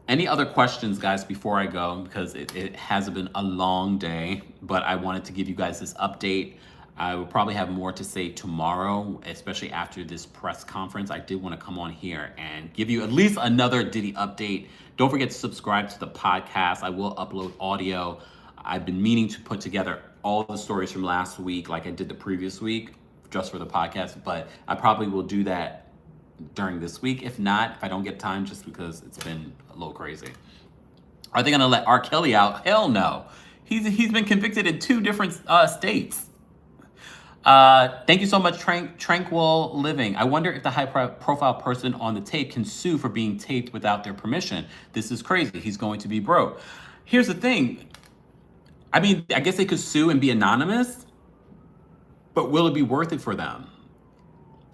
Any other questions, guys, before I go? Because it has been a long day, but I wanted to give you guys this update. I will probably have more to say tomorrow, especially after this press conference. I did want to come on here and give you at least another Diddy update. Don't forget to subscribe to the podcast. I will upload audio. I've been meaning to put together all the stories from last week like I did the previous week just for the podcast, but I probably will do that during this week. If not, if I don't get time, just because it's been a little crazy. Are they going to let R. Kelly out? Hell no. He's been convicted in 2 different states. Thank you so much, Tranquil Living. I wonder if the high-profile person on the tape can sue for being taped without their permission. This is crazy. He's going to be broke. Here's the thing. I mean, I guess they could sue and be anonymous, but will it be worth it for them?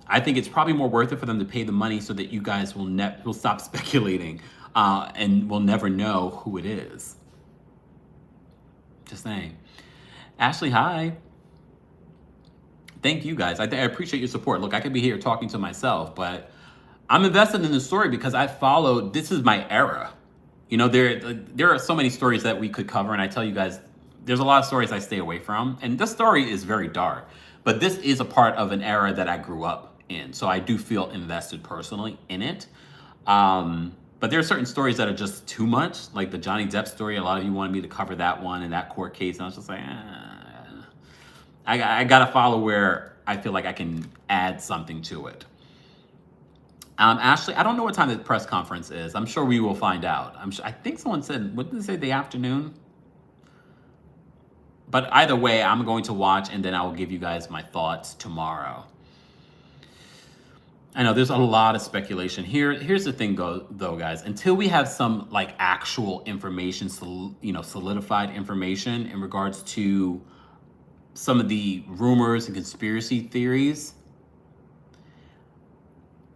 I think it's probably more worth it for them to pay the money so that you guys will stop speculating and will never know who it is. Just saying. Ashley, hi. Thank you, guys. I appreciate your support. Look, I could be here talking to myself, but I'm invested in the story because I followed. This is my era. You know, there are so many stories that we could cover, and I tell you guys, there's a lot of stories I stay away from, and this story is very dark. But this is a part of an era that I grew up in, so I do feel invested personally in it. But there are certain stories that are just too much, like the Johnny Depp story. A lot of you wanted me to cover that one and that court case, and I was just like, I gotta follow where I feel like I can add something to it. Ashley, I don't know what time the press conference is. I'm sure we will find out. I think someone said, what did they say, the afternoon? But either way, I'm going to watch and then I will give you guys my thoughts tomorrow. I know there's a lot of speculation here. Here's the thing, though, guys. Until we have some like actual information, solidified information in regards to some of the rumors and conspiracy theories.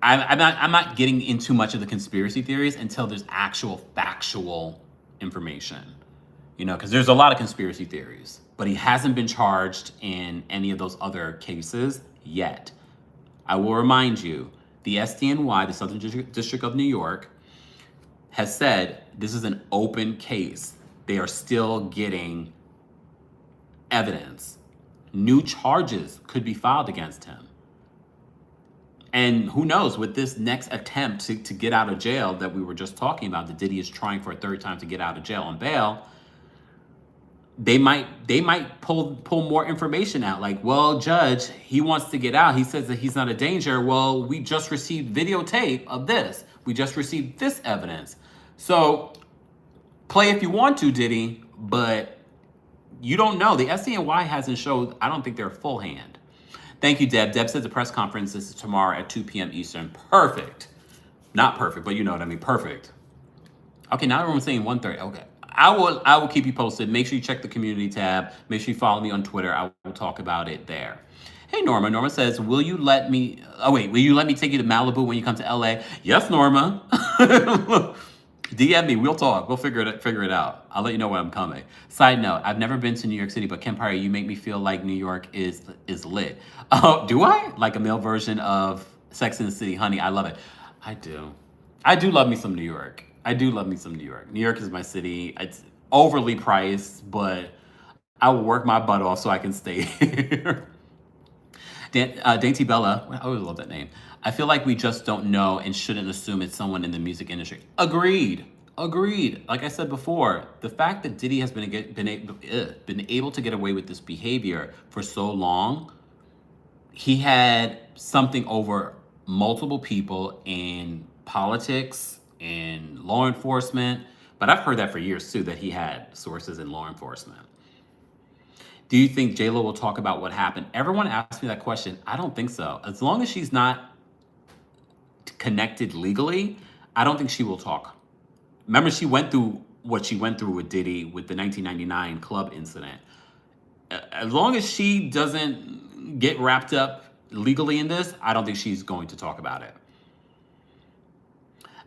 I'm not getting into much of the conspiracy theories until there's actual factual information. You know, because there's a lot of conspiracy theories, but he hasn't been charged in any of those other cases yet. I will remind you, the SDNY, the Southern District of New York, has said this is an open case. They are still getting evidence. New charges could be filed against him. And who knows, with this next attempt to get out of jail that we were just talking about, that Diddy is trying for a third time to get out of jail on bail, they might pull more information out. Like, well, judge, he wants to get out. He says that he's not a danger. Well, we just received videotape of this. We just received this evidence. So play if you want to, Diddy, but you don't know. The SDNY hasn't showed, I don't think they're full hand. Thank you, Deb. Deb says the press conference is tomorrow at 2 p.m. Eastern. Perfect. Not perfect, but you know what I mean. Perfect. Okay, now everyone's saying 1:30. Okay. I will keep you posted. Make sure you check the community tab. Make sure you follow me on Twitter. I will talk about it there. Hey, Norma. Norma says, will you let me take you to Malibu when you come to LA? Yes, Norma. DM me. We'll talk. We'll figure it out. I'll let you know when I'm coming. Side note, I've never been to New York City, but Kempire, you make me feel like New York is lit. Oh, do I? Like a male version of Sex and the City. Honey, I love it. I do. I do love me some New York. I do love me some New York. New York is my city. It's overly priced, but I will work my butt off so I can stay here. Dainty Bella, I always love that name. I feel like we just don't know and shouldn't assume it's someone in the music industry. Agreed. Like I said before, the fact that Diddy has been able to get away with this behavior for so long, he had something over multiple people in politics, in law enforcement, but I've heard that for years too, that he had sources in law enforcement. Do you think J-Lo will talk about what happened? Everyone asks me that question. I don't think so. As long as she's not connected legally, I don't think she will talk. Remember, she went through what she went through with Diddy with the 1999 club incident. As long as she doesn't get wrapped up legally in this, I don't think she's going to talk about it.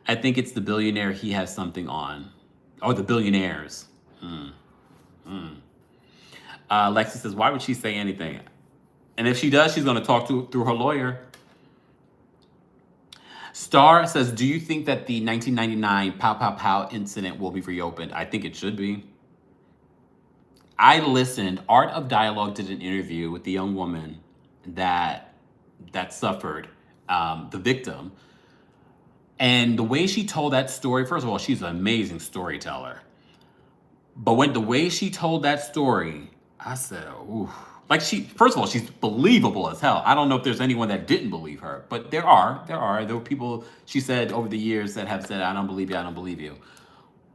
I think it's the billionaire he has something on. Or the billionaires. Lexi says, why would she say anything? And if she does, she's going to talk through her lawyer. Star says, do you think that the 1999 Pow Pow Pow incident will be reopened? I think it should be. I listened. Art of Dialogue did an interview with the young woman that suffered, the victim. And the way she told that story, first of all, she's an amazing storyteller. But the way she told that story, I said, ooh. Like first of all, she's believable as hell. I don't know if there's anyone that didn't believe her, but there were people, she said, over the years that have said, I don't believe you.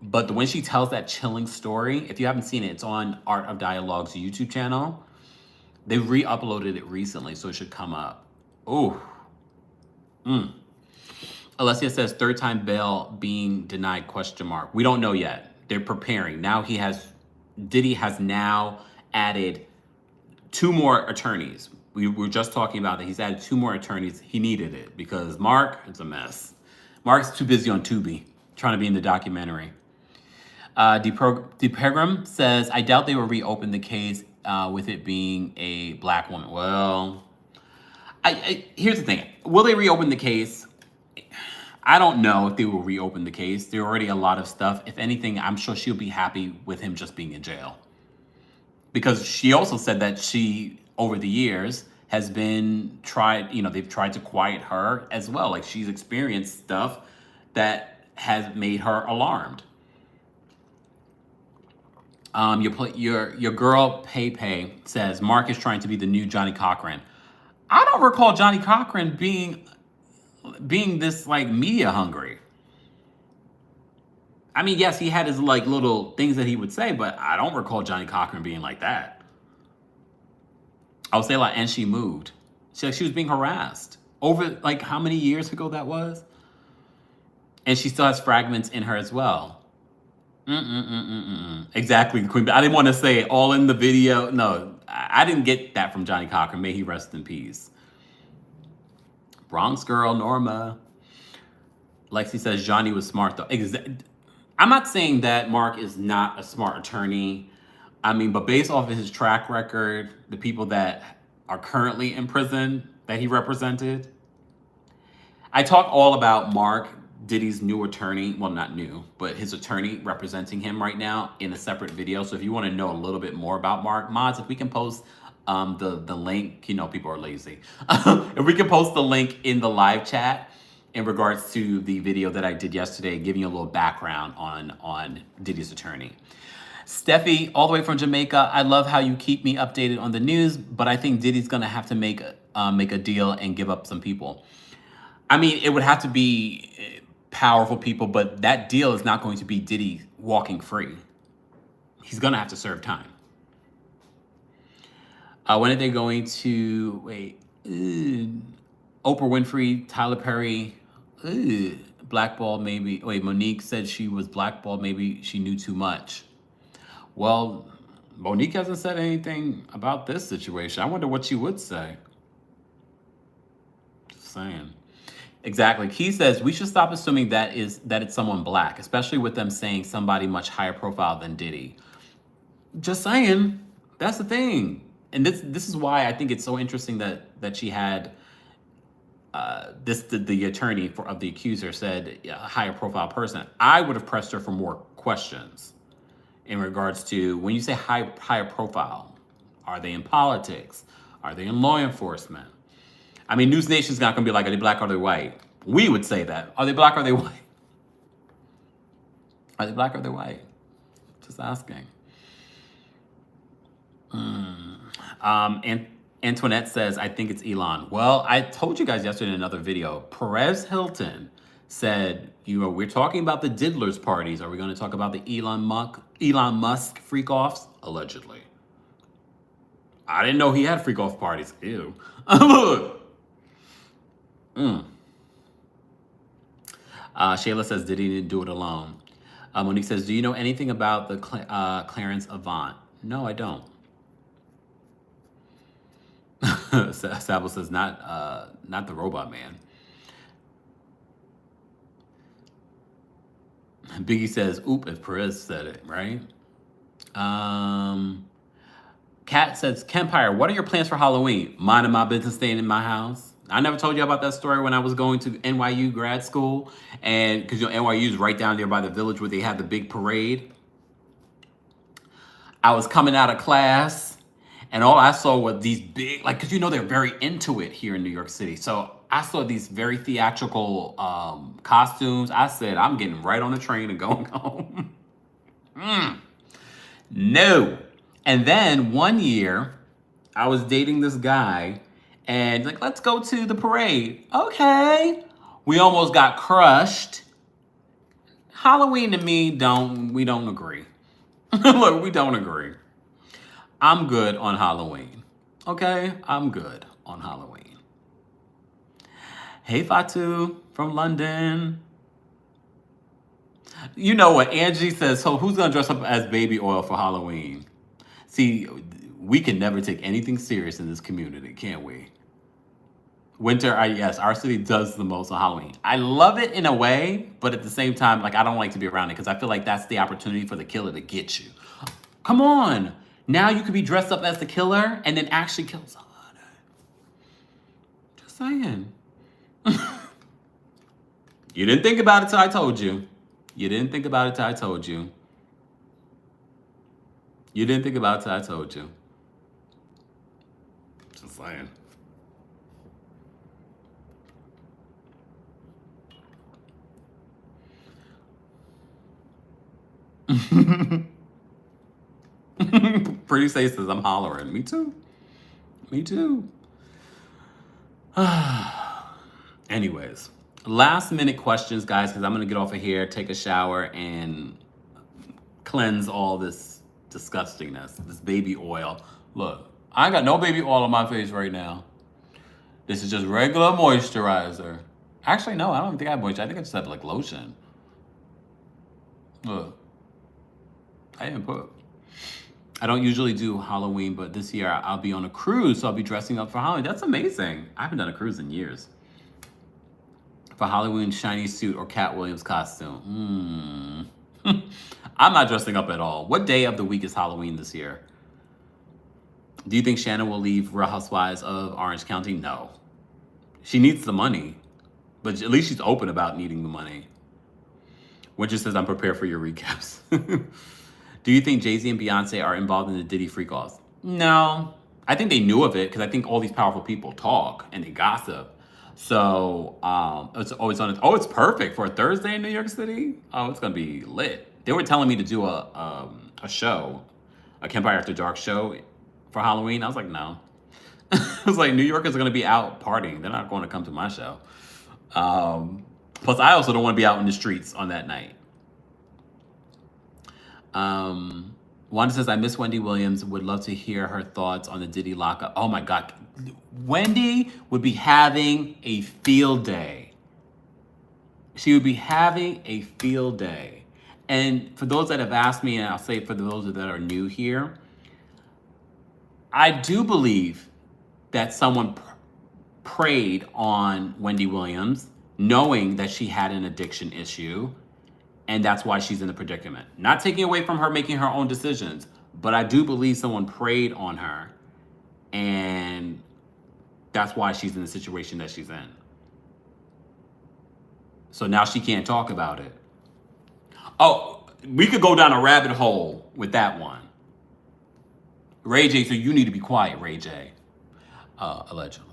But when she tells that chilling story, if you haven't seen it, it's on Art of Dialogue's YouTube channel. They re-uploaded it recently, so it should come up. Ooh. Alessia says, third time bail being denied, ? We don't know yet. They're preparing. Now Diddy has now added 2 more attorneys. We were just talking about that. He's added 2 more attorneys. He needed it because Mark, it's a mess. Mark's too busy on Tubi, trying to be in the documentary. DePegram says, I doubt they will reopen the case with it being a black woman. Well, here's the thing. Will they reopen the case? I don't know if they will reopen the case. There are already a lot of stuff. If anything, I'm sure she'll be happy with him just being in jail. Because she also said that she, over the years, has been they've tried to quiet her as well. Like, she's experienced stuff that has made her alarmed. Your girl Pei says, Mark is trying to be the new Johnny Cochran. I don't recall Johnny Cochran being this like media hungry. I mean, yes, he had his like little things that he would say, but I don't recall Johnny Cochran being like that. I would say like, and she moved. She was being harassed over like how many years ago that was? And she still has fragments in her as well. Exactly, Queen. I didn't want to say it all in the video. No, I didn't get that from Johnny Cochran. May he rest in peace. Bronx girl, Norma. Lexi says Johnny was smart though. I'm not saying that Mark is not a smart attorney. I mean, but based off of his track record, the people that are currently in prison that he represented, I talk all about Mark, Diddy's new attorney. Well, not new, but his attorney representing him right now in a separate video. So if you want to know a little bit more about Mark, mods, if we can post the link, you know, people are lazy. If we can post the link in the live chat in regards to the video that I did yesterday, giving you a little background on Diddy's attorney. Steffi, all the way from Jamaica, I love how you keep me updated on the news, but I think Diddy's gonna have to make a deal and give up some people. I mean, it would have to be powerful people, but that deal is not going to be Diddy walking free. He's gonna have to serve time. When are they going to, Oprah Winfrey, Tyler Perry, blackballed maybe. Monique said she was blackballed, maybe she knew too much. Well, Monique hasn't said anything about this situation. I wonder what she would say. Just saying. Exactly. Key says we should stop assuming that it's someone black, especially with them saying somebody much higher profile than Diddy. Just saying. That's the thing. And this is why I think it's so interesting that she had the attorney of the accuser said a higher profile person. I would have pressed her for more questions in regards to when you say higher profile. Are they in politics? Are they in law enforcement? I mean, News Nation's not going to be like, are they black or are they white? We would say that. Are they black or are they white? Are they black or are they white? Just asking. Antoinette says, I think it's Elon. Well, I told you guys yesterday in another video, Perez Hilton said, we're talking about the diddlers parties. Are we going to talk about the Elon Musk freak-offs? Allegedly. I didn't know he had freak-off parties. Ew. Shayla says Diddy didn't do it alone. Monique says, do you know anything about the Clarence Avant? No, I don't. Sabo says, not the Robot Man. Biggie says, oop, if Perez said it, right? Kat says, Kempire, what are your plans for Halloween? Minding my business, staying in my house. I never told you about that story when I was going to NYU grad school. And because NYU is right down there by the village where they had the big parade. I was coming out of class and all I saw was these big, because they're very into it here in New York City. So I saw these very theatrical costumes. I said, I'm getting right on the train and going home. No. And then one year, I was dating this guy, and let's go to the parade. Okay. We almost got crushed. Halloween to me, we don't agree. Look, we don't agree. I'm good on Halloween. Okay? I'm good on Halloween. Hey, Fatu from London. You know what? Angie says, so who's going to dress up as baby oil for Halloween? See, we can never take anything serious in this community, can't we? Winter, yes, our city does the most on Halloween. I love it in a way, but at the same time, I don't like to be around it because I feel like that's the opportunity for the killer to get you. Come on. Now you could be dressed up as the killer and then actually kill somebody. Just saying. You didn't think about it till I told you. You didn't think about it till I told you. You didn't think about it till I told you. Just saying. Pretty Say says, I'm hollering. Me too. Me too. Anyways, last minute questions, guys, because I'm going to get off of here, take a shower, and cleanse all this disgustingness, this baby oil. Look, I ain't got no baby oil on my face right now. This is just regular moisturizer. Actually, no, I don't think I have moisturizer. I think I just have lotion. Look. I didn't put. I don't usually do Halloween, but this year I'll be on a cruise, so I'll be dressing up for Halloween. That's amazing. I haven't done a cruise in years. For Halloween, shiny suit or Cat Williams costume. I'm not dressing up at all. What day of the week is Halloween this year? Do you think Shannon will leave Real Housewives of Orange County? No. She needs the money, but at least she's open about needing the money. Winter says, I'm prepared for your recaps. Do you think Jay-Z and Beyonce are involved in the Diddy freak-offs? No. I think they knew of it because I think all these powerful people talk and they gossip. So it's always on. Oh, it's perfect for a Thursday in New York City. Oh, it's gonna be lit. They were telling me to do a show, a Kempire After Dark show for Halloween. I was like, no. I was like, New Yorkers are gonna be out partying. They're not going to come to my show. Plus, I also don't want to be out in the streets on that night. Wanda says, I miss Wendy Williams. Would love to hear her thoughts on the Diddy lockup. Oh my God. Wendy would be having a field day. She would be having a field day. And for those that have asked me, and I'll say for those that are new here, I do believe that someone preyed on Wendy Williams, knowing that she had an addiction issue, and that's why she's in the predicament. Not taking away from her making her own decisions, but I do believe someone preyed on her, and that's why she's in the situation that she's in. So now she can't talk about it. Oh, we could go down a rabbit hole with that one. Ray J, so you need to be quiet, Ray J. Allegedly.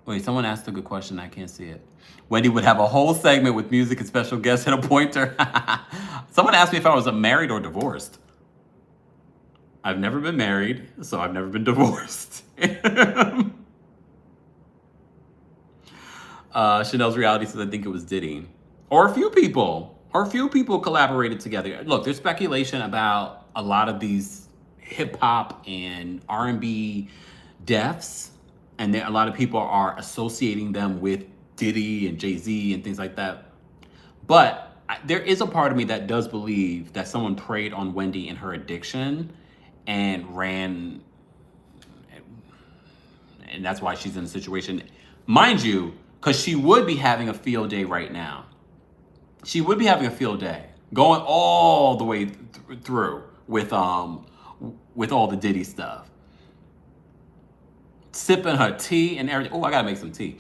Wait, someone asked a good question. I can't see it. Wendy would have a whole segment with music and special guests and a pointer. Someone asked me if I was married or divorced. I've never been married, so I've never been divorced. Chanel's reality says, I think it was Diddy. Or a few people. Collaborated together. Look, there's speculation about a lot of these hip-hop and R&B deaths. And a lot of people are associating them with Diddy and Jay-Z and things like that. But there is a part of me that does believe that someone preyed on Wendy in her addiction and ran, and that's why she's in the situation. Mind you, because she would be having a field day right now. She would be having a field day, going all the way through with all the Diddy stuff. Sipping her tea and everything. Oh, I gotta make some tea.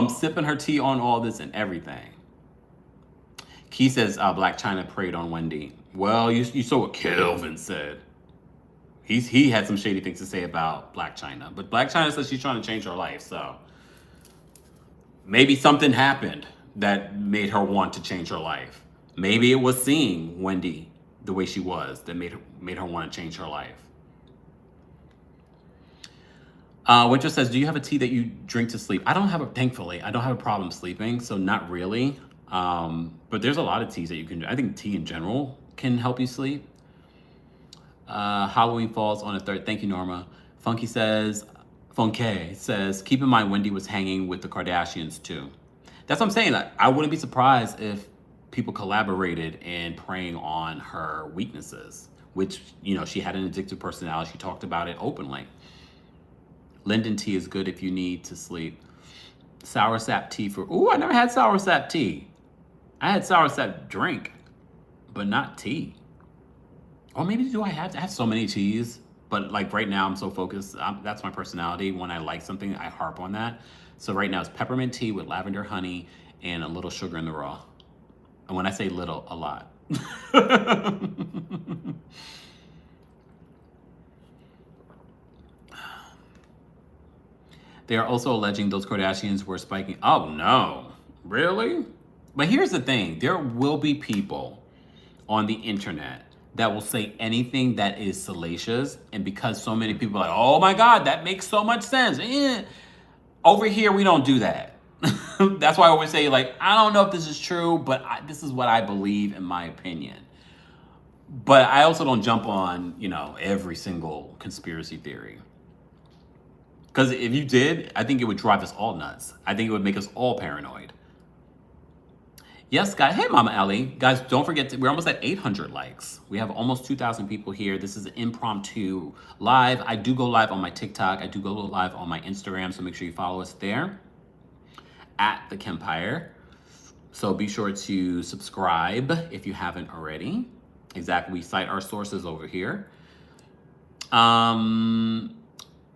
Sipping her tea on all this and everything. Key says Black China preyed on Wendy. Well, you saw what Kelvin said. He had some shady things to say about Blac Chyna. But Blac Chyna says she's trying to change her life, so maybe something happened that made her want to change her life. Maybe it was seeing Wendy the way she was that made her want to change her life. Winter says, do you have a tea that you drink to sleep? Thankfully, I don't have a problem sleeping, so not really. But there's a lot of teas that you can do. I think tea in general can help you sleep. Halloween falls on a third. Thank you, Norma. Funky says, keep in mind Wendy was hanging with the Kardashians too. That's what I'm saying. I wouldn't be surprised if people collaborated in preying on her weaknesses, which, she had an addictive personality. She talked about it openly. Linden tea is good if you need to sleep. Sour sap tea I never had sour sap tea. I had sour sap drink, but not tea. Or maybe I have so many teas, but like right now I'm so focused. That's my personality. When I like something, I harp on that. So right now it's peppermint tea with lavender honey and a little sugar in the raw. And when I say little, a lot. They are also alleging those Kardashians were spiking. Oh no, really? But here's the thing. There will be people on the internet that will say anything that is salacious. And because so many people are like, oh my God, that makes so much sense. Over here, we don't do that. That's why I always say, I don't know if this is true, but this is what I believe in my opinion. But I also don't jump on, every single conspiracy theory. Because if you did, I think it would drive us all nuts. I think it would make us all paranoid. Yes, guys. Hey, Mama Ellie. Guys, don't forget, we're almost at 800 likes. We have almost 2,000 people here. This is an impromptu live. I do go live on my TikTok. I do go live on my Instagram, so make sure you follow us there at TheKempire. So be sure to subscribe if you haven't already. Exactly. We cite our sources over here.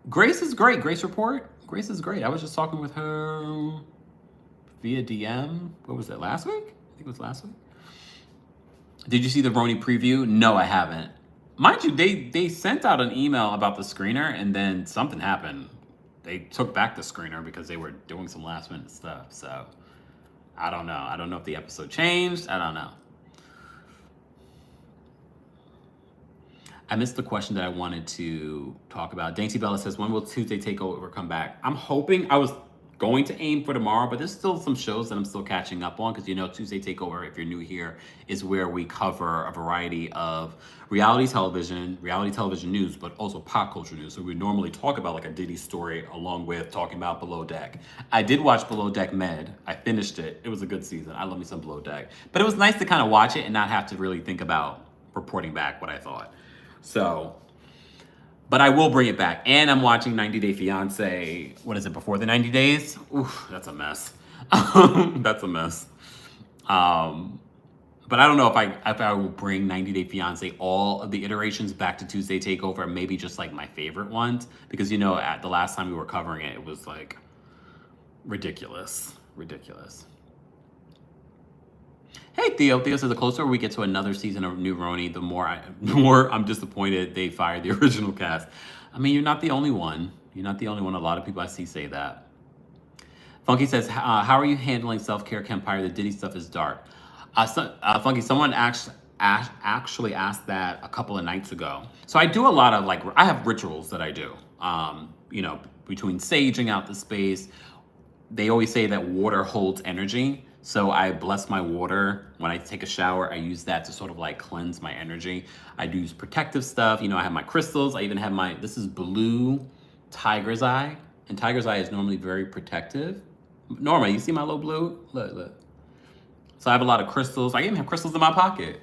Grace is great. Grace report. Grace is great. I was just talking with her via DM. What was it, last week? I think it was last week. Did you see the Roni preview? No, I haven't. Mind you, they sent out an email about the screener and then something happened. They took back the screener because they were doing some last minute stuff. So I don't know. I don't know if the episode changed. I don't know. I missed the question that I wanted to talk about. Dainty Bella says, when will Tuesday Takeover come back? I'm hoping, I was going to aim for tomorrow, but there's still some shows that I'm still catching up on because, you know, Tuesday Takeover, if you're new here, is where we cover a variety of reality television news, but also pop culture news. So we normally talk about like a Diddy story along with talking about Below Deck. I did watch Below Deck Med. I finished it. It was a good season. I love me some Below Deck. But it was nice to kind of watch it and not have to really think about reporting back what I thought. So, but I will bring it back. And I'm watching 90 Day Fiance. What is it, before the 90 days? Oof, that's a mess. That's a mess. But I don't know if I will bring 90 Day Fiance, all of the iterations back to Tuesday Takeover, maybe just like my favorite ones. Because, you know, at the last time we were covering it, it was like ridiculous. Hey, Theo. Theo says, the closer we get to another season of New Roni, the more I'm disappointed they fired the original cast. I mean, you're not the only one. A lot of people I see say that. Funky says, how are you handling self-care, Kempire? The Diddy stuff is dark. Funky, someone actually asked that a couple of nights ago. So I do a lot of, like, I have rituals that I do. You know, between saging out the space. They always say that water holds energy. So I bless my water. When I take a shower, I use that to sort of like cleanse my energy. I do use protective stuff. You know, I have my crystals. I even have this is blue tiger's eye. And tiger's eye is normally very protective. Norma, you see my little blue? Look. So I have a lot of crystals. I even have crystals in my pocket.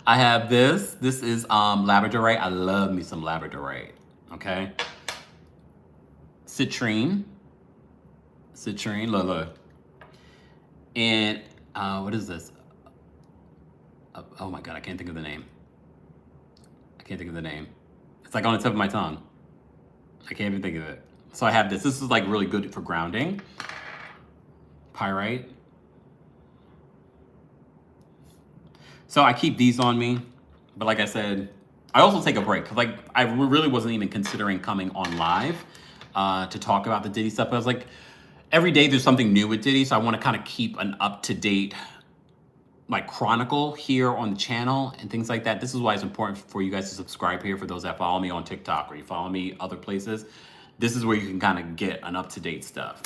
I have this. This is labradorite. I love me some labradorite. Okay. Citrine, look. And what is this? Oh my God, I can't think of the name. It's like on the tip of my tongue. I can't even think of it. So I have this. This is like really good for grounding. Pyrite. So I keep these on me. But like I said, I also take a break. Cause like I really wasn't even considering coming on live to talk about the Diddy stuff. But I was like, every day there's something new with Diddy, so I want to kind of keep an up-to-date like chronicle here on the channel and things like that. This is why it's important for you guys to subscribe here, for those that follow me on TikTok or you follow me other places. This is where you can kind of get an up-to-date stuff.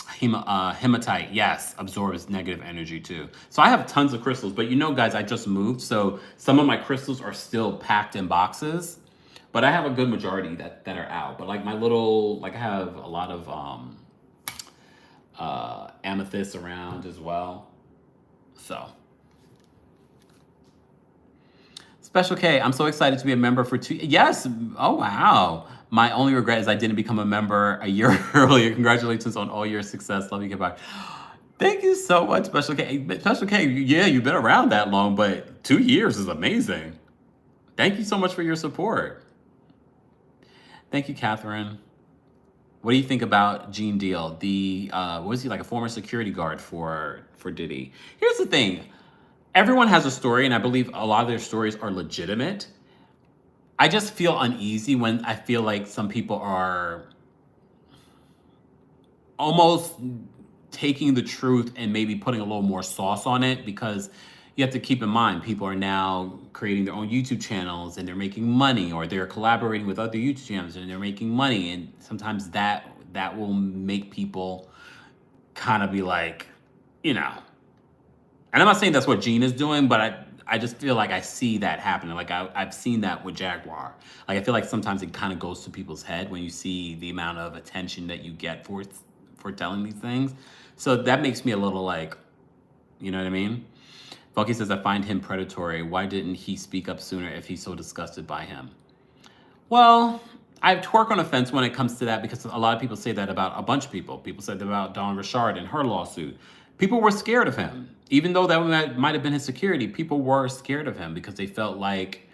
Hematite, yes, absorbs negative energy too. So I have tons of crystals, but you know, guys, I just moved, so some of my crystals are still packed in boxes. But I have a good majority that are out. But like my little, like I have a lot of amethysts around as well. So. Special K, I'm so excited to be a member for 2. Yes, oh wow. My only regret is I didn't become a member a year earlier. Congratulations on all your success. Love you, goodbye. Thank you so much, Special K. Special K, yeah, you've been around that long, but 2 years is amazing. Thank you so much for your support. Thank you, Catherine. What do you think about Gene Deal? Was he like a former security guard for Diddy? Here's the thing. Everyone has a story, and I believe a lot of their stories are legitimate. I just feel uneasy when I feel like some people are almost taking the truth and maybe putting a little more sauce on it, because you have to keep in mind, people are now creating their own YouTube channels and they're making money, or they're collaborating with other YouTube channels and they're making money. And sometimes that will make people kind of be like, you know, and I'm not saying that's what Gene is doing, but I just feel like I see that happening. Like I've seen that with Jaguar. Like I feel like sometimes it kind of goes to people's head when you see the amount of attention that you get for telling these things. So that makes me a little like, you know what I mean? Funky says, I find him predatory. Why didn't he speak up sooner if he's so disgusted by him? Well, I twerk on a fence when it comes to that because a lot of people say that about a bunch of people. People said that about Dawn Richard and her lawsuit. People were scared of him. Even though that might have been his security, people were scared of him because they felt like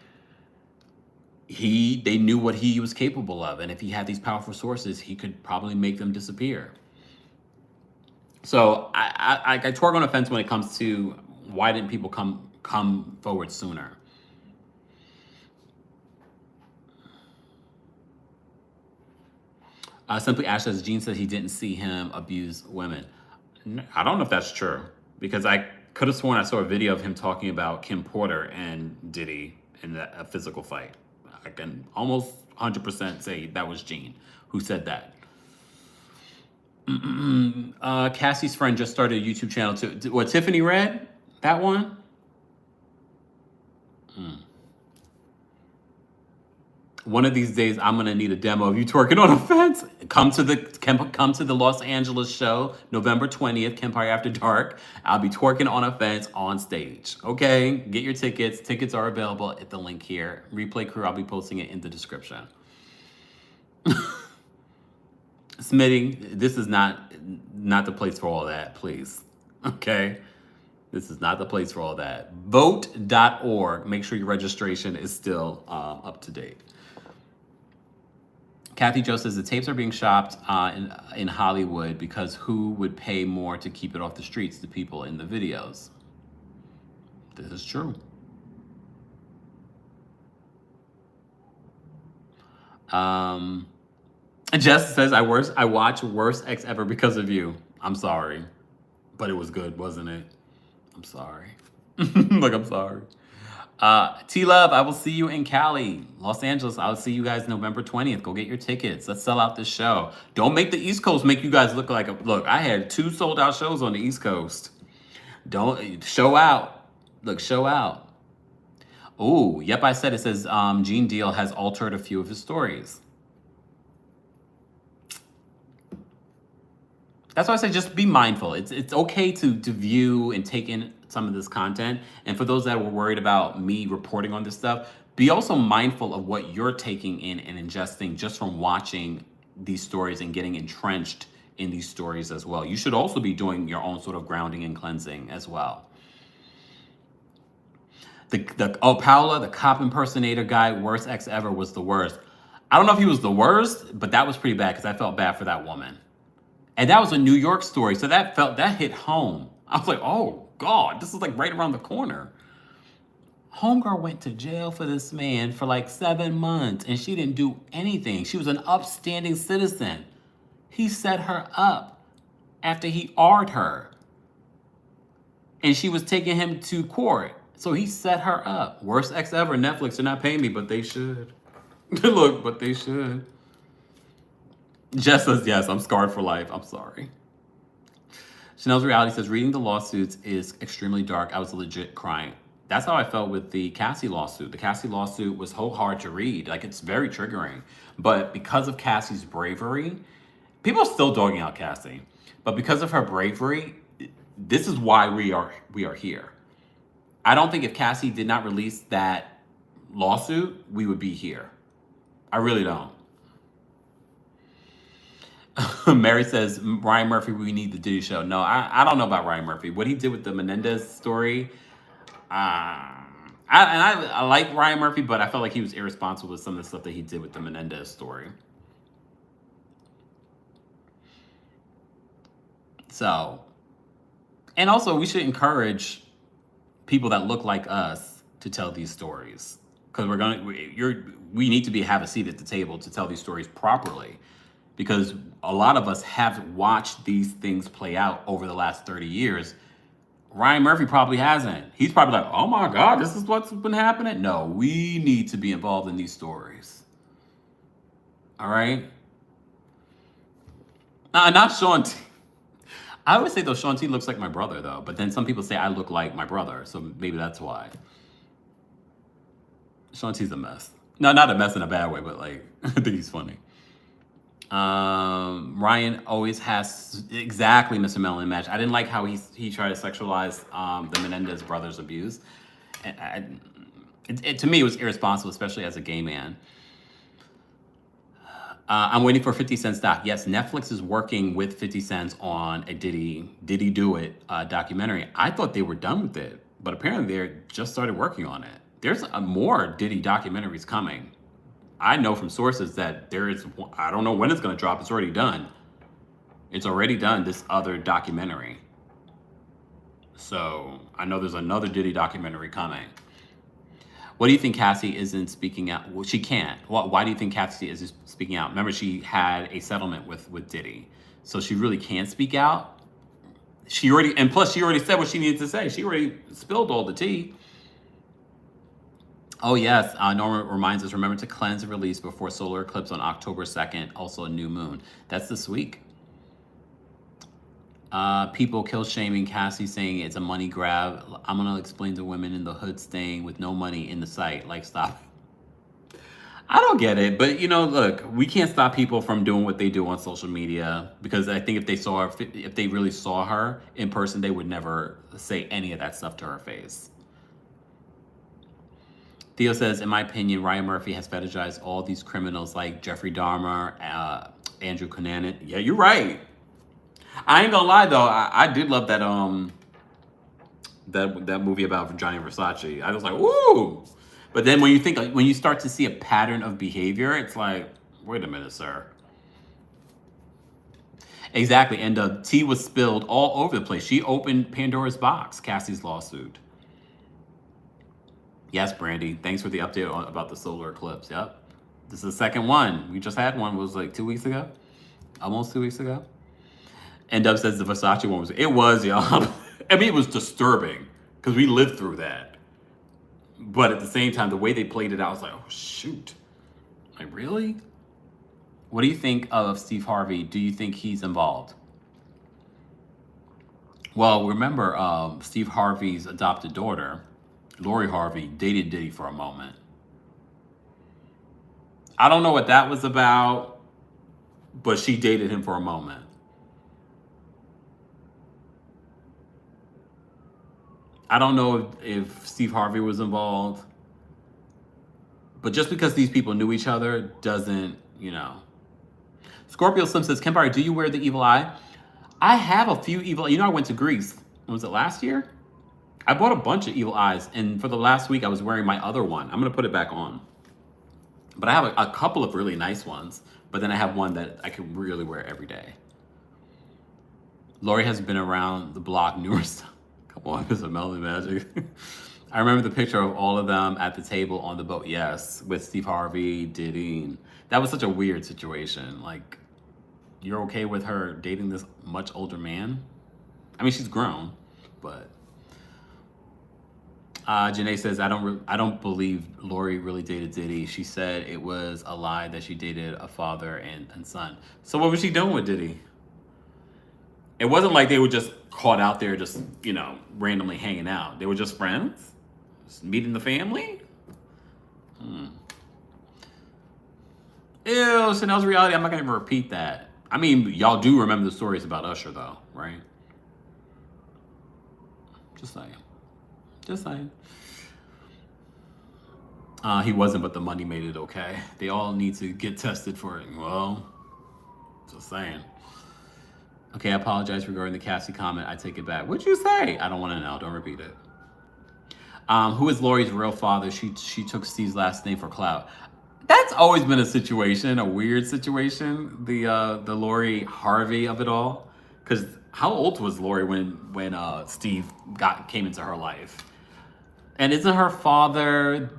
they knew what he was capable of. And if he had these powerful sources, he could probably make them disappear. So I twerk on a fence when it comes to why didn't people come forward sooner? Simply Ash says, Gene says he didn't see him abuse women. I don't know if that's true because I could have sworn I saw a video of him talking about Kim Porter and Diddy in a physical fight. I can almost 100% say that was Gene who said that. Cassie's friend just started a YouTube channel too. What, Tiffany Red? That one? One of these days, I'm gonna need a demo of you twerking on a fence. Come to the Los Angeles show, November 20th, Kempire After Dark. I'll be twerking on a fence on stage. Okay, get your tickets. Tickets are available at the link here. Replay crew, I'll be posting it in the description. Smitty, this is not the place for all that, please. Okay, this is not the place for all that. Vote.org. Make sure your registration is still up to date. Kathy Jo says the tapes are being shopped in Hollywood because who would pay more to keep it off the streets? The people in the videos. This is true. Jess says I watched Worst Ex Ever because of you. I'm sorry, but it was good, wasn't it? I'm sorry. Like I'm sorry. T-Love, I will see you in Cali, Los Angeles. I'll see you guys November 20th. Go get your tickets. Let's sell out this show. Don't make the East Coast make you guys look like look, I had 2 sold out shows on the East Coast. Don't show out. Look, show out. Oh, yep, I said it says Gene Deal has altered a few of his stories. That's why I say just be mindful. It's okay to view and take in some of this content. And for those that were worried about me reporting on this stuff, be also mindful of what you're taking in and ingesting just from watching these stories and getting entrenched in these stories as well. You should also be doing your own sort of grounding and cleansing as well. Paola, the cop impersonator guy, Worst Ex Ever was the worst. I don't know if he was the worst, but that was pretty bad because I felt bad for that woman. And that was a New York story, so that hit home. I was like, oh God, this is like right around the corner. Homegirl went to jail for this man for like 7 months and she didn't do anything. She was an upstanding citizen. He set her up after he R'd her. And she was taking him to court. So he set her up. Worst Ex Ever, Netflix, they're not paying me, but they should. Look, but they should. Jess says, yes, I'm scarred for life. I'm sorry. Chanel's Reality says, reading the lawsuits is extremely dark. I was legit crying. That's how I felt with the Cassie lawsuit. The Cassie lawsuit was so hard to read. Like, it's very triggering. But because of Cassie's bravery, people are still dogging out Cassie. But because of her bravery, this is why we are here. I don't think if Cassie did not release that lawsuit, we would be here. I really don't. Mary says, Ryan Murphy, we need the Diddy show. No, I don't know about Ryan Murphy. What he did with the Menendez story, I like Ryan Murphy, but I felt like he was irresponsible with some of the stuff that he did with the Menendez story. So, and also we should encourage people that look like us to tell these stories because we need to have a seat at the table to tell these stories properly. Because a lot of us have watched these things play out over the last 30 years. Ryan Murphy probably hasn't. He's probably like, oh my God, this is what's been happening. No, we need to be involved in these stories. All right? Not Sean T. I always say, though, Sean T looks like my brother, though. But then some people say I look like my brother. So maybe that's why. Sean T's a mess. No, not a mess in a bad way, but like, I think he's funny. Ryan always has exactly Mr. Mellon match. I didn't like how he tried to sexualize the Menendez brothers' abuse. And to me, it was irresponsible, especially as a gay man. I'm waiting for 50 Cent's doc. Yes, Netflix is working with 50 Cent on a Diddy Do It documentary. I thought they were done with it, but apparently they're just started working on it. There's more Diddy documentaries coming. I know from sources that there is, I don't know when it's going to drop. It's already done. It's already done, this other documentary. So I know there's another Diddy documentary coming. What do you think Cassie isn't speaking out? Well, she can't. Why do you think Cassie isn't speaking out? Remember, she had a settlement with Diddy. So she really can't speak out. And plus she already said what she needed to say. She already spilled all the tea. Oh yes, Norma reminds us, remember to cleanse and release before solar eclipse on October 2nd, also a new moon. That's this week. People kill shaming Cassie, saying it's a money grab. I'm gonna explain to women in the hood staying with no money in the site. Like, stop. I don't get it, but you know, look, we can't stop people from doing what they do on social media, because I think if they really saw her in person, they would never say any of that stuff to her face. Theo says, in my opinion, Ryan Murphy has fetishized all these criminals like Jeffrey Dahmer, Andrew Cunanan. Yeah, you're right. I ain't gonna lie though, I did love that that movie about Johnny Versace. I was like, ooh. But then when you start to see a pattern of behavior, it's like, wait a minute, sir. Exactly, and the tea was spilled all over the place. She opened Pandora's box, Cassie's lawsuit. Yes, Brandi, thanks for the update about the solar eclipse. Yep, this is the second one. We just had one, was like 2 weeks ago, almost 2 weeks ago. And Dub says the Versace one was, y'all. I mean, it was disturbing because we lived through that. But at the same time, the way they played it out, I was like, oh, shoot. Like, really? What do you think of Steve Harvey? Do you think he's involved? Well, remember, Steve Harvey's adopted daughter, Lori Harvey, dated Diddy for a moment. I don't know what that was about, but she dated him for a moment. I don't know if Steve Harvey was involved, but just because these people knew each other doesn't, you know. Scorpio Slim says, Kempire, do you wear the evil eye? I have a few evil, I went to Greece. Was it last year? I bought a bunch of evil eyes, and for the last week I was wearing my other one. I'm gonna put it back on. But I have a couple of really nice ones, but then I have one that I can really wear every day. Lori has been around the block numerous times. Come on, it's a melody magic. I remember the picture of all of them at the table on the boat. Yes, with Steve Harvey, Diddy. That was such a weird situation. Like, you're okay with her dating this much older man? I mean, she's grown, but. Janae says, I don't believe Lori really dated Diddy. She said it was a lie that she dated a father and son. So what was she doing with Diddy? It wasn't like they were just caught out there just, randomly hanging out. They were just friends? Just meeting the family? Ew, Chanel's reality. I'm not going to even repeat that. I mean, y'all do remember the stories about Usher, though, right? Just saying. Just saying. He wasn't, but the money made it okay. They all need to get tested for it. Well, just saying. Okay, I apologize regarding the Cassie comment. I take it back. What'd you say? I don't want to know. Don't repeat it. Who is Lori's real father? She took Steve's last name for clout. That's always been a situation, a weird situation. The Lori Harvey of it all. Because how old was Lori when Steve came into her life? And isn't her father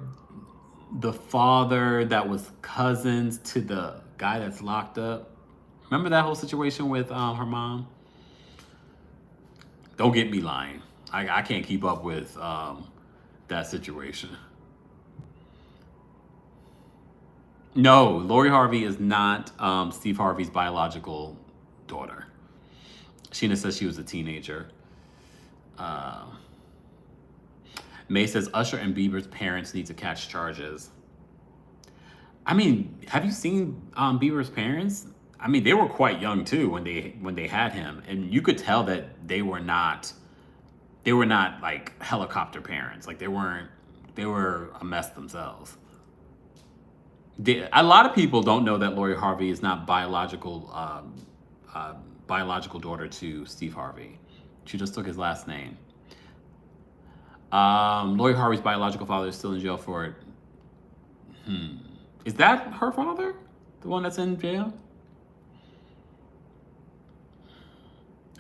the father that was cousins to the guy that's locked up? Remember that whole situation with her mom? Don't get me lying. I can't keep up with that situation. No, Lori Harvey is not Steve Harvey's biological daughter. Sheena says she was a teenager. May says Usher and Bieber's parents need to catch charges. I mean, have you seen Bieber's parents? I mean, they were quite young too when they had him, and you could tell that they were not like helicopter parents. Like they were a mess themselves. A lot of people don't know that Lori Harvey is not biological daughter to Steve Harvey. She just took his last name. Lori Harvey's biological father is still in jail for it. Is that her father? The one that's in jail?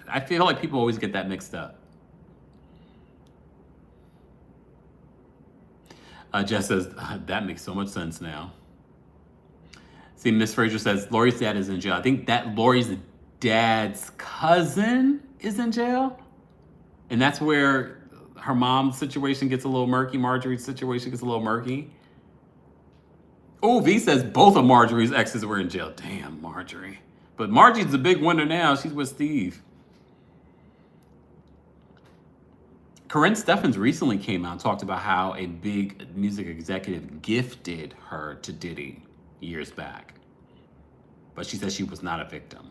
I feel like people always get that mixed up. Jess says, that makes so much sense now. See, Miss Frazier says, Lori's dad is in jail. I think that Lori's dad's cousin is in jail. And that's where her mom's situation gets a little murky. Marjorie's situation gets a little murky. Oh, V says both of Marjorie's exes were in jail. Damn, Marjorie. But Margie's the big winner now. She's with Steve. Corinne Steffens recently came out and talked about how a big music executive gifted her to Diddy years back. But she says she was not a victim.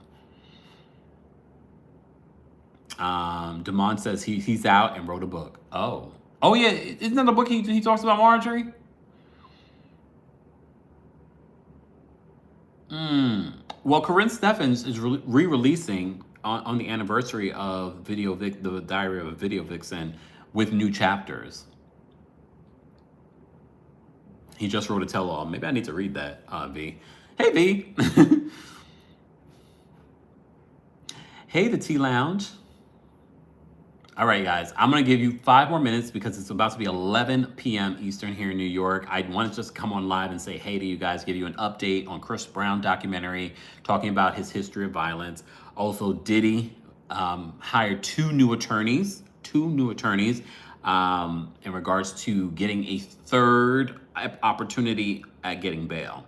Damon says he's out and wrote a book. Oh yeah, isn't that a book he talks about Marjorie? Well, Corinne Steffens is re-releasing on the anniversary of the Diary of a Video Vixen with new chapters. He just wrote a tell-all. Maybe I need to read that, V. Hey, V. Hey, the Tea Lounge. All right, guys, I'm going to give you 5 more minutes because it's about to be 11 p.m. Eastern here in New York. I wanted to just come on live and say hey to you guys, give you an update on Chris Brown documentary, talking about his history of violence. Also, Diddy hired 2 new attorneys in regards to getting a 3rd opportunity at getting bail.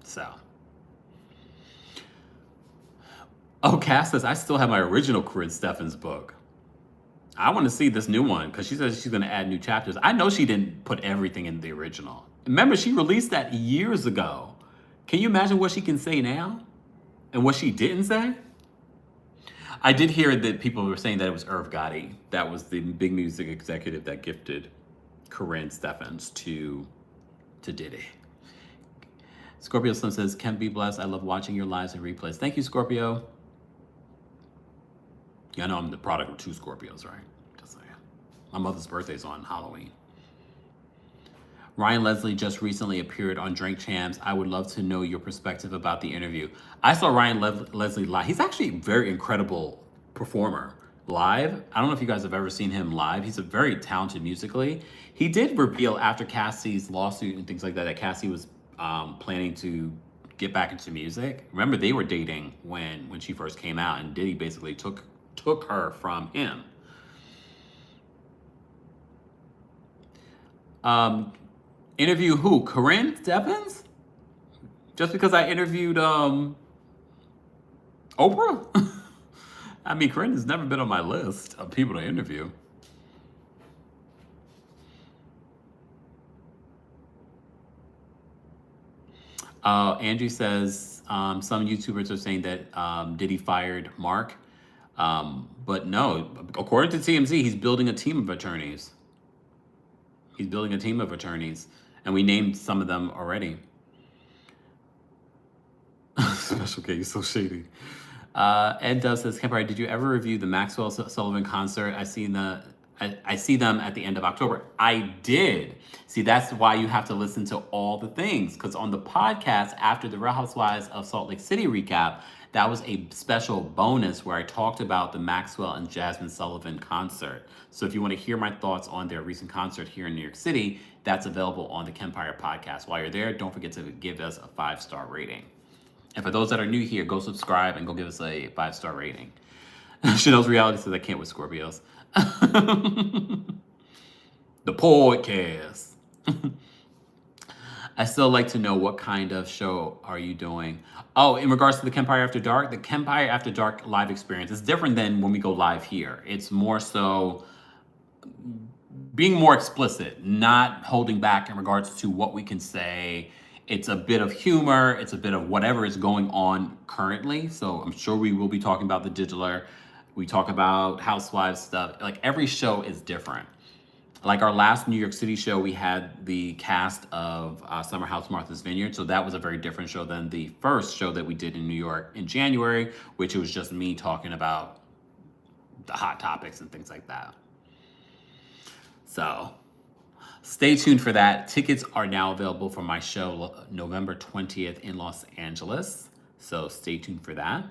So. Oh, Cass says, I still have my original Corinne Steffens book. I want to see this new one because she says she's going to add new chapters. I know she didn't put everything in the original. Remember, she released that years ago. Can you imagine what she can say now and what she didn't say? I did hear that people were saying that it was Irv Gotti. That was the big music executive that gifted Corinne Steffens to Diddy. Scorpio Slim says, Kemp, be blessed. I love watching your lives and replays. Thank you, Scorpio. Yeah, I know I'm the product of 2 Scorpios, right? Just saying. My mother's birthday's on Halloween. Ryan Leslie just recently appeared on Drink Champs. I would love to know your perspective about the interview. I saw Ryan Leslie live. He's actually a very incredible performer live. I don't know if you guys have ever seen him live. He's a very talented musically. He did reveal after Cassie's lawsuit and things like that Cassie was planning to get back into music. Remember, they were dating when she first came out, and Diddy basically took her from him. Interview who? Corinne Steffens? Just because I interviewed Oprah? I mean, Corinne has never been on my list of people to interview. Angie says some YouTubers are saying that Diddy fired Mark. But no, according to TMZ, he's building a team of attorneys. And we named some of them already. Special K, you're so shady. Ed Dove says, Kempire, did you ever review the Maxwell Sullivan concert? I see them at the end of October. I did. See, that's why you have to listen to all the things, because on the podcast after the Real Housewives of Salt Lake City recap, that was a special bonus where I talked about the Maxwell and Jasmine Sullivan concert. So if you want to hear my thoughts on their recent concert here in New York City, that's available on the Kempire podcast. While you're there, don't forget to give us a 5-star rating. And for those that are new here, go subscribe and go give us a 5-star rating. Chanel's Reality says I can't with Scorpios. The podcast. I still like to know what kind of show are you doing? Oh, in regards to the Kempire After Dark, the Kempire After Dark live experience is different than when we go live here. It's more so being more explicit, not holding back in regards to what we can say. It's a bit of humor. It's a bit of whatever is going on currently. So I'm sure we will be talking about the digital. We talk about housewives stuff. Like every show is different. Like our last New York City show, we had the cast of Summer House Martha's Vineyard. So that was a very different show than the first show that we did in New York in January, which was just me talking about the hot topics and things like that. So stay tuned for that. Tickets are now available for my show November 20th in Los Angeles. So stay tuned for that.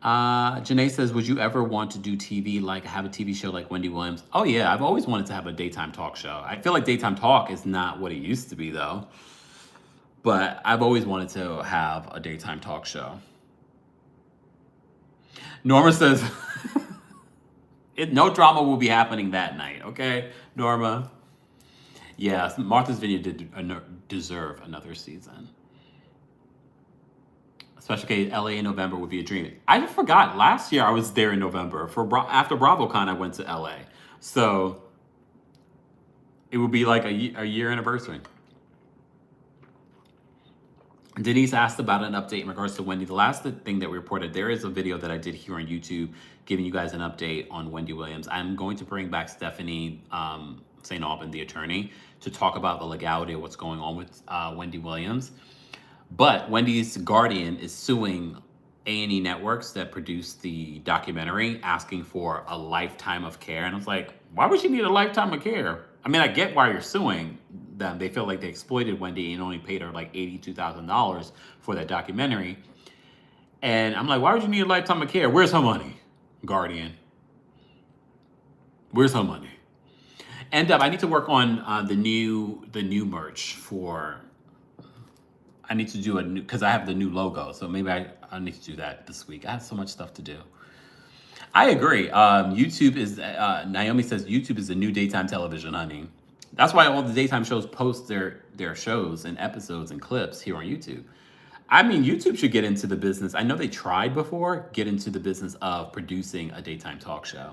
Janae says, would you ever want to do TV, like have a TV show like Wendy Williams? Oh yeah, I've always wanted to have a daytime talk show. I feel like daytime talk is not what it used to be though. But I've always wanted to have a daytime talk show. Norma says, no drama will be happening that night, okay, Norma? Yeah, Martha's Vineyard did deserve another season. Special K, LA in November would be a dream. I forgot, last year I was there in November. After BravoCon, I went to LA. So it would be like a year anniversary. Denise asked about an update in regards to Wendy. The last thing that we reported, there is a video that I did here on YouTube giving you guys an update on Wendy Williams. I'm going to bring back Stephanie St. Aubin, the attorney, to talk about the legality of what's going on with Wendy Williams. But Wendy's guardian is suing A&E Networks that produced the documentary, asking for a lifetime of care. And I was like, why would you need a lifetime of care? I mean, I get why you're suing them. They feel like they exploited Wendy and only paid her like $82,000 for that documentary. And I'm like, why would you need a lifetime of care? Where's her money, guardian? Where's her money? And I need to work on the new merch for. I need to do a new, because I have the new logo. So maybe I need to do that this week. I have so much stuff to do. I agree. YouTube is, Naomi says, YouTube is the new daytime television, honey. That's why all the daytime shows post their shows and episodes and clips here on YouTube. I mean, YouTube should get into the business. I know they tried before, get into the business of producing a daytime talk show.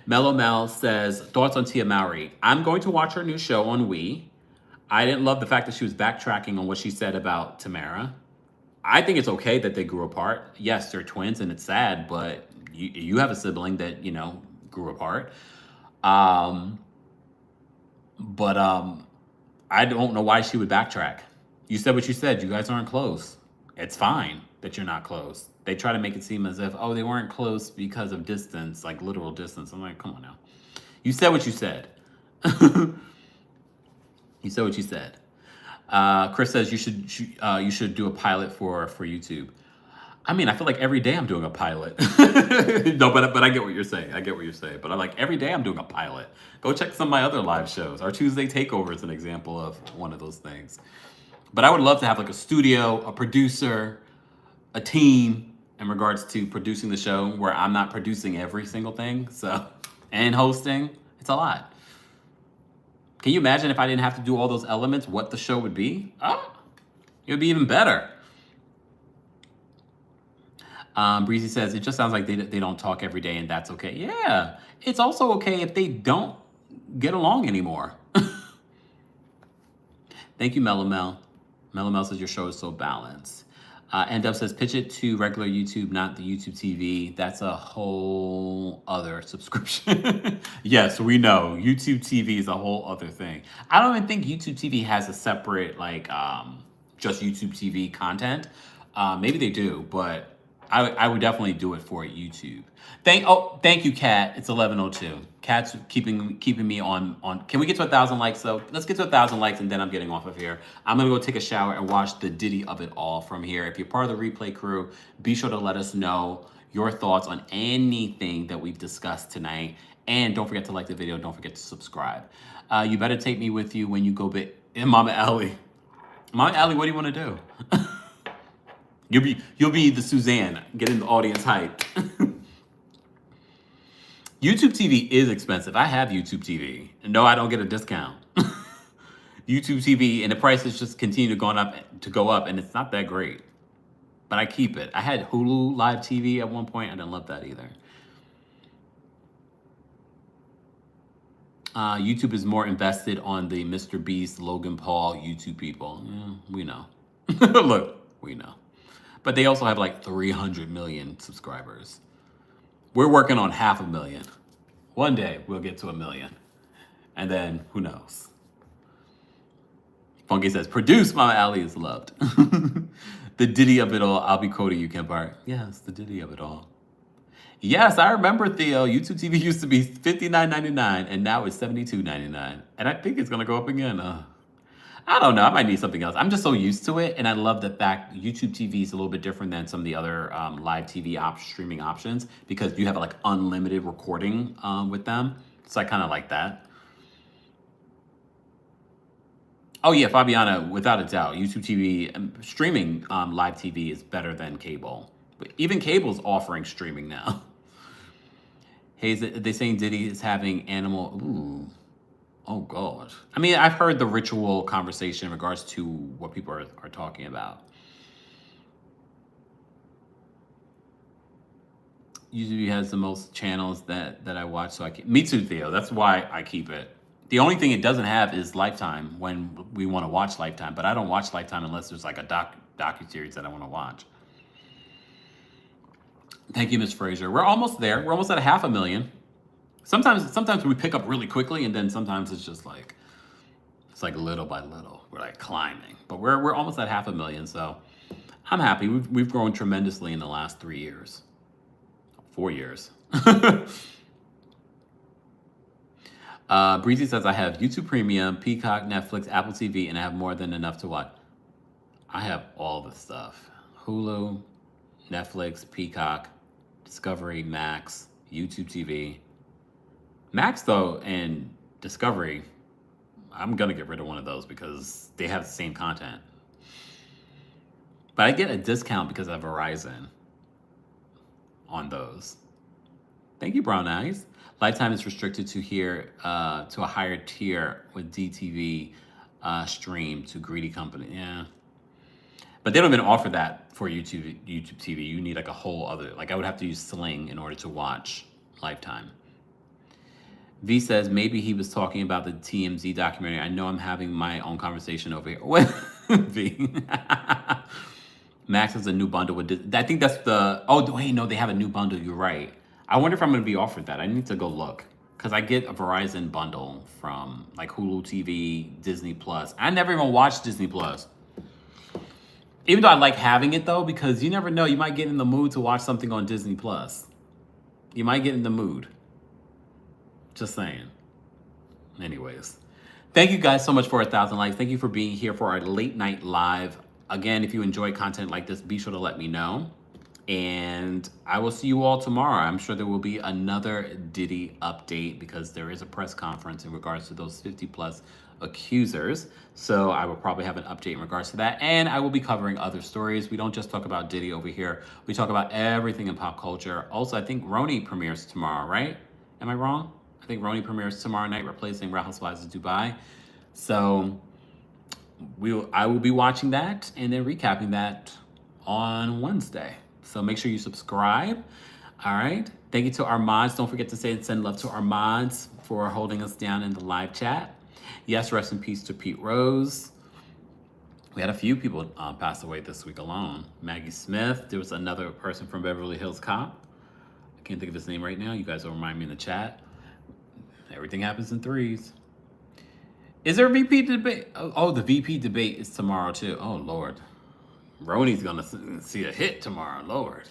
Mellow Mel says, thoughts on Tia Mowry. I'm going to watch her new show on We. I didn't love the fact that she was backtracking on what she said about Tamara. I think it's okay that they grew apart. Yes, they're twins and it's sad, but you have a sibling that, you know, grew apart. But I don't know why she would backtrack. You said what you said. You guys aren't close. It's fine that you're not close. They try to make it seem as if, oh, they weren't close because of distance, like literal distance. I'm like, come on now. You said what you said. You said what you said. Chris says you should do a pilot for YouTube. I mean, I feel like every day I'm doing a pilot. No, but I get what you're saying. I get what you're saying. But I like every day I'm doing a pilot. Go check some of my other live shows. Our Tuesday Takeover is an example of one of those things. But I would love to have like a studio, a producer, a team in regards to producing the show where I'm not producing every single thing. So, and hosting, it's a lot. Can you imagine if I didn't have to do all those elements, what the show would be? Oh, it would be even better. Breezy says, it just sounds like they don't talk every day and that's okay. Yeah, it's also okay if they don't get along anymore. Thank you, Mellow Mel. Mellow Mel says your show is so balanced. Dub says, pitch it to regular YouTube, not the YouTube TV. That's a whole other subscription. Yes, we know. YouTube TV is a whole other thing. I don't even think YouTube TV has a separate, like, just YouTube TV content. Maybe they do, but I would definitely do it for YouTube. Thank you, Kat. It's 11:02. Kat's keeping me on. Can we get to 1,000 likes though? Let's get to 1,000 likes and then I'm getting off of here. I'm gonna go take a shower and watch the Diddy of it all from here. If you're part of the replay crew, be sure to let us know your thoughts on anything that we've discussed tonight. And don't forget to like the video. Don't forget to subscribe. You better take me with you when you go in Mama Allie. Mama Allie, what do you want to do? You'll be the Suzanne, getting the audience hyped. YouTube TV is expensive. I have YouTube TV. No, I don't get a discount. YouTube TV and the prices just continue to go up, and it's not that great. but I keep it. I had Hulu Live TV at one point. I didn't love that either. YouTube is more invested on the Mr. Beast, Logan Paul YouTube people. Yeah, we know. Look, we know. But they also have like 300 million subscribers. We're working on 500,000. One day we'll get to 1 million. And then who knows? Funky says, produce Mama Allie is loved. The Diddy of it all. I'll be quoting you, Kempire. Yes, the Diddy of it all. Yes, I remember, Theo. YouTube TV used to be $59.99 and now it's $72.99. And I think it's going to go up again. I don't know. I might need something else. I'm just so used to it. And I love the fact YouTube TV is a little bit different than some of the other live TV streaming options because you have like unlimited recording with them. So I kind of like that. Oh yeah, Fabiana, without a doubt, YouTube TV, streaming live TV is better than cable. But even cable's offering streaming now. Hey, they saying Diddy is having animal, ooh. Oh God. I mean, I've heard the ritual conversation in regards to what people are talking about. YouTube has the most channels that I watch, so I keep. Me too, Theo. That's why I keep it. The only thing it doesn't have is Lifetime when we want to watch Lifetime, but I don't watch Lifetime unless there's like a docuseries that I want to watch. Thank you, Ms. Fraser. We're almost there. We're almost at 500,000. Sometimes we pick up really quickly, and then sometimes it's just like it's like little by little. We're like climbing, but we're almost at 500,000. So I'm happy. We've grown tremendously in the last 3 years, 4 years. Breezy says I have YouTube Premium, Peacock, Netflix, Apple TV, and I have more than enough to watch. I have all the stuff: Hulu, Netflix, Peacock, Discovery, Max, YouTube TV. Max, though, and Discovery, I'm going to get rid of one of those because they have the same content. But I get a discount because I have Verizon on those. Thank you, Brown Eyes. Lifetime is restricted to here to a higher tier with DTV stream to greedy company. Yeah. But they don't even offer that for YouTube TV. You need like a whole other, like I would have to use Sling in order to watch Lifetime. V says maybe he was talking about the TMZ documentary. I know I'm having my own conversation over here. What? V. Max has a new bundle with this. I think that's the, oh wait, no, they have a new bundle. You're right. I wonder if I'm going to be offered that. I need to go look because I get a Verizon bundle from like Hulu TV, Disney Plus. I never even watched Disney Plus. Even though I like having it though, because you never know, you might get in the mood to watch something on Disney Plus. You might get in the mood. Just saying. Anyways, thank you guys so much for 1,000 likes. Thank you for being here for our late night live. Again, if you enjoy content like this, be sure to let me know. And I will see you all tomorrow. I'm sure there will be another Diddy update because there is a press conference in regards to those 50 plus accusers. So I will probably have an update in regards to that. And I will be covering other stories. We don't just talk about Diddy over here. We talk about everything in pop culture. Also, I think Roni premieres tomorrow, right? Am I wrong? I think Roni premieres tomorrow night, replacing Real Housewives of Dubai. So I will be watching that and then recapping that on Wednesday. So make sure you subscribe. All right. Thank you to our mods. Don't forget to send love to our mods for holding us down in the live chat. Yes, rest in peace to Pete Rose. We had a few people pass away this week alone. Maggie Smith. There was another person from Beverly Hills Cop. I can't think of his name right now. You guys will remind me in the chat. Everything happens in threes. Is there a VP debate? Oh, the VP debate is tomorrow too. Oh, Lord. Roni's gonna see a hit tomorrow. Lord.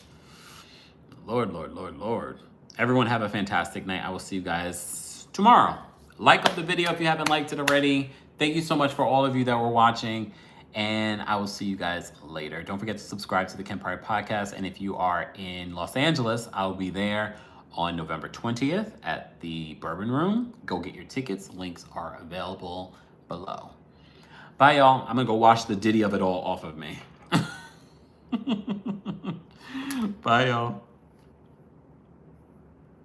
Lord. Everyone have a fantastic night. I will see you guys tomorrow. Like up the video if you haven't liked it already. Thank you so much for all of you that were watching. And I will see you guys later. Don't forget to subscribe to the Kempire podcast. And if you are in Los Angeles, I'll be there on November 20th at the Bourbon Room. Go get your tickets. Links are available below. Bye, y'all. I'm going to go wash the Diddy of it all off of me. Bye, y'all.